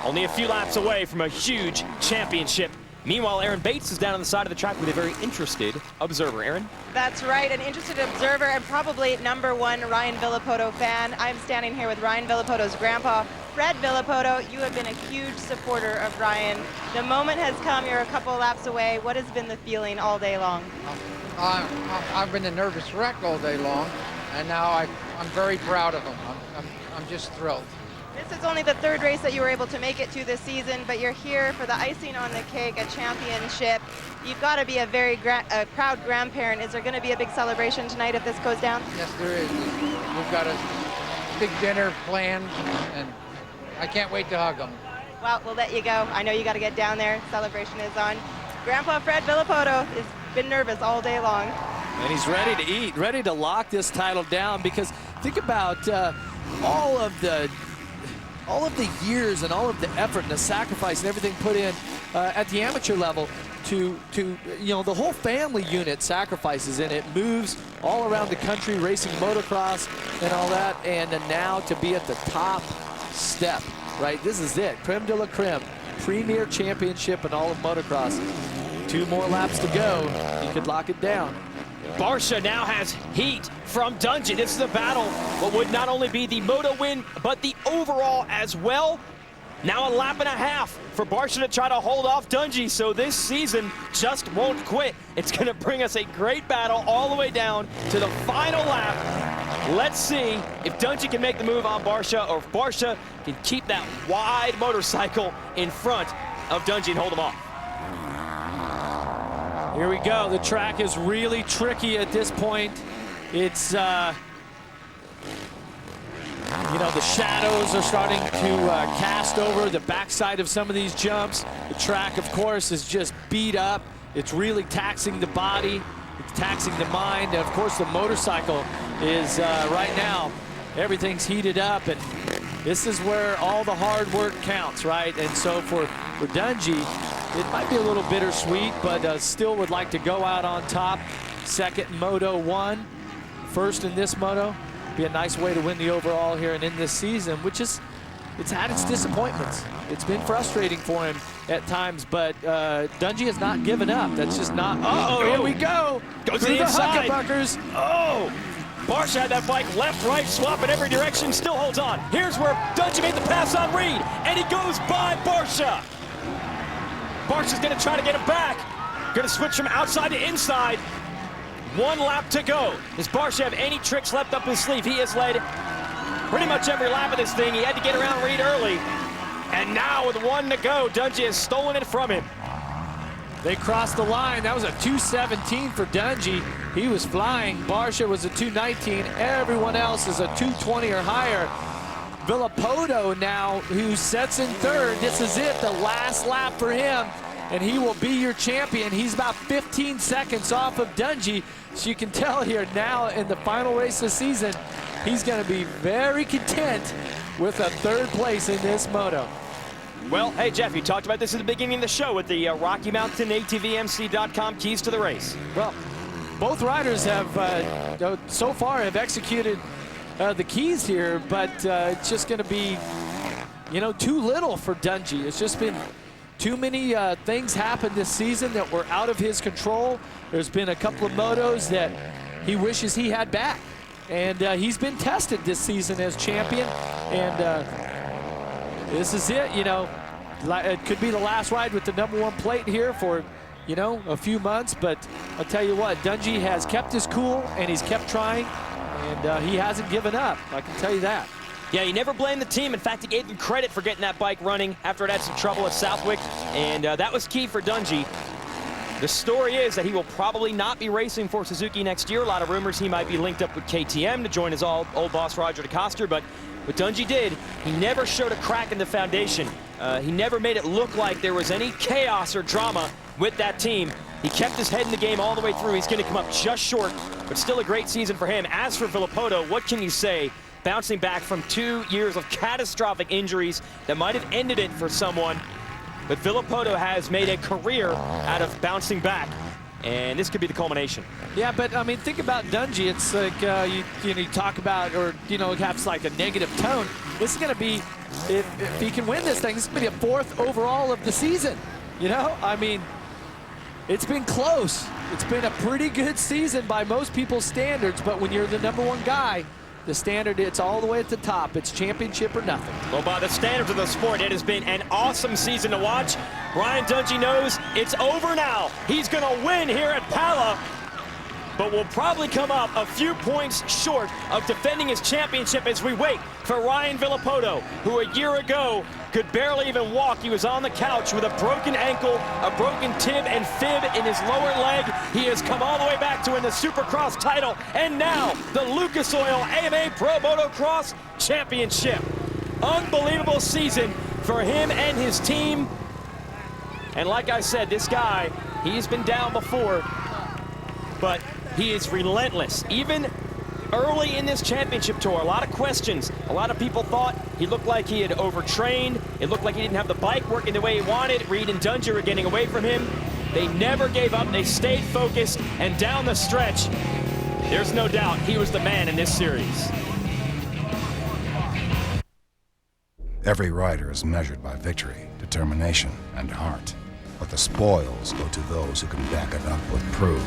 only a few laps away from a huge championship. Meanwhile, Aaron Bates is down on the side of the track with a very interested observer. Aaron? That's right, an interested observer and probably number 1 Ryan Villopoto fan. I'm standing here with Ryan Villopoto's grandpa, Fred Villopoto. You have been a huge supporter of Ryan. The moment has come, you're a couple laps away. What has been the feeling all day long? I've been a nervous wreck all day long, and now I'm very proud of him. I'm just thrilled. This is only the 3rd race that you were able to make it to this season, but you're here for the icing on the cake, a championship. You've got to be a very proud grandparent. Is there going to be a big celebration tonight if this goes down? Yes, there is. We've got a big dinner planned, and I can't wait to hug him. Well, we'll let you go. I know you got to get down there. Celebration is on. Grandpa Fred Villopoto has been nervous all day long. And he's ready to eat, ready to lock this title down, because think about all of the years and all of the effort and the sacrifice and everything put in at the amateur level to you know, the whole family unit sacrifices, and it moves all around the country racing motocross and all that, and now to be at the top step, right? This is it, creme de la creme, premier championship in all of motocross. 2 more laps to go, he could lock it down. Barcia now has heat from Dungey. This is a battle what would not only be the moto win, but the overall as well. Now a lap and a half for Barcia to try to hold off Dungey, so this season just won't quit. It's going to bring us a great battle all the way down to the final lap. Let's see if Dungey can make the move on Barcia, or if Barcia can keep that wide motorcycle in front of Dungey and hold him off. Here we go. The track is really tricky at this point. It's, you know, the shadows are starting to cast over the backside of some of these jumps. The track, of course, is just beat up. It's really taxing the body. It's taxing the mind. Of course, the motorcycle is right now, everything's heated up, and this is where all the hard work counts, right? And so for Dungey, it might be a little bittersweet, but still would like to go out on top. Second in Moto 1, first in this moto. Be a nice way to win the overall here and in this season, which is, it's had its disappointments. It's been frustrating for him at times, but Dungey has not given up. That's just not, here we go. Goes to the inside. Huckabuckers. Oh, Barsha had that bike left, right, swap in every direction, still holds on. Here's where Dungey made the pass on Reed, and he goes by Barsha. Barsha's gonna try to get him back. Gonna switch from outside to inside. 1 lap to go. Does Barsha have any tricks left up his sleeve? He has led pretty much every lap of this thing. He had to get around Reed early. And now with 1 to go, Dungey has stolen it from him. They crossed the line. That was a 2:17 for Dungey. He was flying. Barsha was a 2:19. Everyone else is a 2:20 or higher. Villopoto now, who sets in third. This is it, the last lap for him, and he will be your champion. He's about 15 seconds off of Dungey, so you can tell here now in the final race of the season, he's going to be very content with a 3rd place in this moto. Well, hey, Jeff, you talked about this at the beginning of the show with the Rocky Mountain ATVMC.com keys to the race. Well, both riders have, so far, have executed the keys here, but it's just going to be, too little for Dungey. It's just been too many things happened this season that were out of his control. There's been a couple of motos that he wishes he had back, and he's been tested this season as champion, and this is it. It could be the last ride with the #1 plate here for a few months, but I'll tell you what, Dungey has kept his cool and he's kept trying, and he hasn't given up, I can tell you that. Yeah, he never blamed the team. In fact, he gave them credit for getting that bike running after it had some trouble at Southwick, and that was key for Dungey. The story is that he will probably not be racing for Suzuki next year. A lot of rumors he might be linked up with KTM to join his old boss Roger DeCoster, but what Dungey did, he never showed a crack in the foundation. He never made it look like there was any chaos or drama with that team. He kept his head in the game all the way through. He's going to come up just short, but still a great season for him. As for Villopoto, what can you say? Bouncing back from 2 years of catastrophic injuries that might have ended it for someone, but Villopoto has made a career out of bouncing back, and this could be the culmination. Yeah, but I mean, think about Dungey. It's like you talk about, or it has like a negative tone. This is going to be, if he can win this thing, this is going to be a 4th overall of the season. I mean, it's been close. It's been a pretty good season by most people's standards, but when you're the #1 guy, the standard, it's all the way at the top. It's championship or nothing. Well, by the standards of the sport, it has been an awesome season to watch. Ryan Dungey knows it's over now. He's going to win here at Pala, but will probably come up a few points short of defending his championship as we wait for Ryan Villopoto, who a year ago could barely even walk. He was on the couch with a broken ankle, a broken tib and fib in his lower leg. He has come all the way back to win the Supercross title, and now the Lucas Oil AMA Pro Motocross Championship. Unbelievable season for him and his team. And like I said, this guy, he's been down before, but he is relentless. Even early in this championship tour, a lot of questions. A lot of people thought he looked like he had overtrained. It looked like he didn't have the bike working the way he wanted. Reed and Dungey were getting away from him. They never gave up. They stayed focused, and down the stretch, there's no doubt he was the man in this series. Every rider is measured by victory, determination, and heart. But the spoils go to those who can back it up with proof.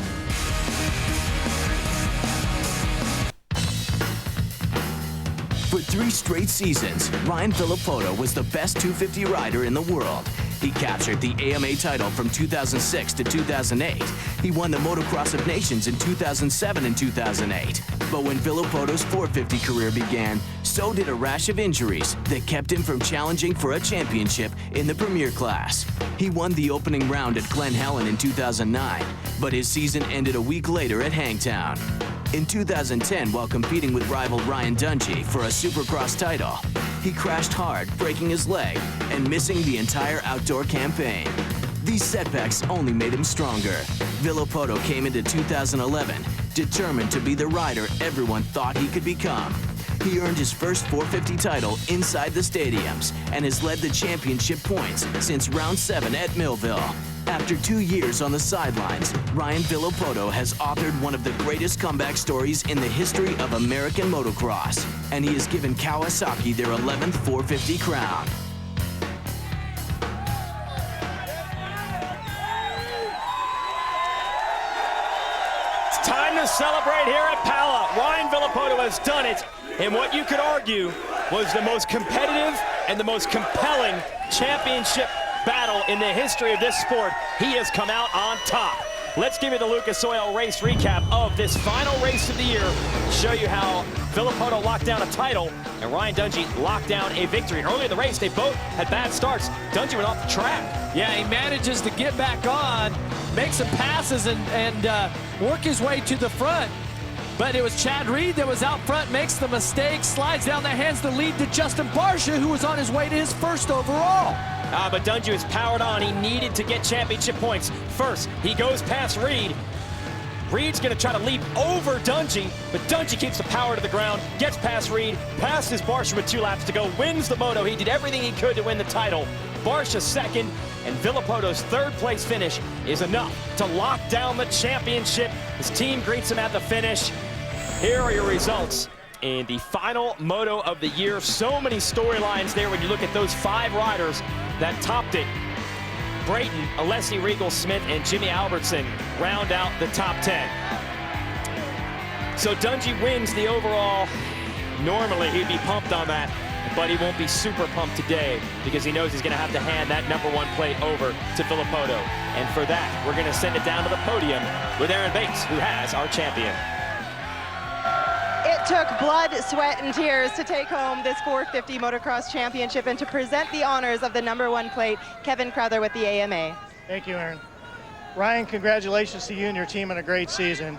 For 3 straight seasons, Ryan Villopoto was the best 250 rider in the world. He captured the AMA title from 2006 to 2008. He won the Motocross of Nations in 2007 and 2008. But when Villopoto's 450 career began, so did a rash of injuries that kept him from challenging for a championship in the Premier class. He won the opening round at Glen Helen in 2009, but his season ended a week later at Hangtown. In 2010, while competing with rival Ryan Dungey for a Supercross title, he crashed hard, breaking his leg and missing the entire outdoor campaign. These setbacks only made him stronger. Villopoto came into 2011 determined to be the rider everyone thought he could become. He earned his first 450 title inside the stadiums and has led the championship points since round 7 at Millville. After 2 years on the sidelines, Ryan Villopoto has authored one of the greatest comeback stories in the history of American motocross, and he has given Kawasaki their 11th 450 crown. It's time to celebrate here at Pala. Ryan Villopoto has done it in what you could argue was the most competitive and the most compelling championship battle in the history of this sport. He has come out on top. Let's give you the Lucas Oil race recap of this final race of the year. Show you how Villopoto locked down a title and Ryan Dungey locked down a victory. Early in the race, they both had bad starts. Dungey went off the track. Yeah, he manages to get back on, make some passes, and work his way to the front. But it was Chad Reed that was out front, makes the mistake, slides down there, hands the lead to Justin Barsha, who was on his way to his first overall. But Dungey was powered on. He needed to get championship points. First, he goes past Reed. Reed's going to try to leap over Dungey, but Dungey keeps the power to the ground, gets past Reed, passes Barsha with 2 laps to go, wins the moto. He did everything he could to win the title. Barsha second, and Villopoto's 3rd place finish is enough to lock down the championship. His team greets him at the finish. Here are your results in the final moto of the year. So many storylines there when you look at those 5 riders that topped it. Brayton, Alessi, Regal, Smith, and Jimmy Albertson round out the top 10. So Dungey wins the overall. Normally he'd be pumped on that, but he won't be super pumped today because he knows he's going to have to hand that #1 plate over to Villopoto. And for that, we're going to send it down to the podium with Aaron Bates, who has our champion. It took blood, sweat, and tears to take home this 450 Motocross Championship and to present the honors of the #1 plate, Kevin Crowther with the AMA. Thank you, Aaron. Ryan, congratulations to you and your team on a great season.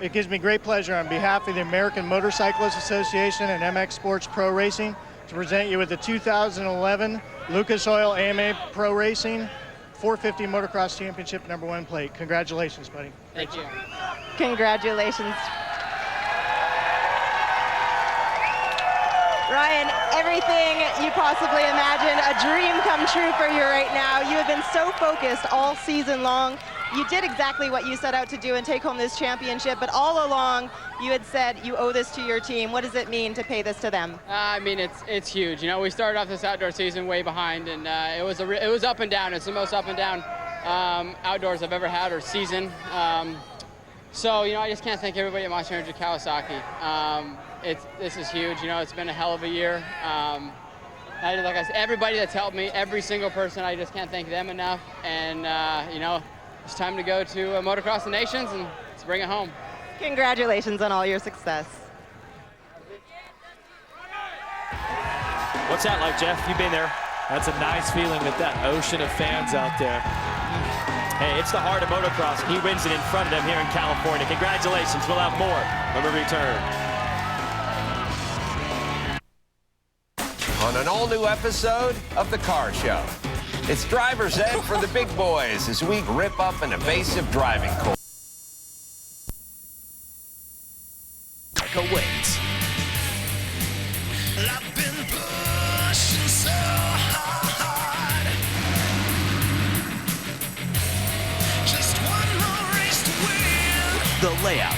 It gives me great pleasure on behalf of the American Motorcyclists Association and MX Sports Pro Racing to present you with the 2011 Lucas Oil AMA Pro Racing 450 Motocross Championship #1 plate. Congratulations, buddy. Thank you. Congratulations. Ryan, everything you possibly imagine, a dream come true for you right now. You have been so focused all season long. You did exactly what you set out to do and take home this championship, but all along you had said you owe this to your team. What does it mean to pay this to them? I mean, it's huge. You know, we started off this outdoor season way behind, and it was up and down. It's the most up and down outdoors I've ever had, or season. So, you know, I just can't thank everybody at Monster Energy Kawasaki. This is huge. You know, it's been a hell of a year. Like I said, everybody that's helped me, every single person, I just can't thank them enough. And, you know, it's time to go to Motocross the Nations and let's bring it home. Congratulations on all your success. What's that like, Jeff? You've been there. That's a nice feeling with that ocean of fans out there. Hey, it's the heart of motocross. He wins it in front of them here in California. Congratulations. We'll have more when we return. On an all-new episode of The Car Show. It's driver's ed for the big boys as we rip up an evasive driving course. Awaits. I've been pushing so hard. Just one more race to win. The layout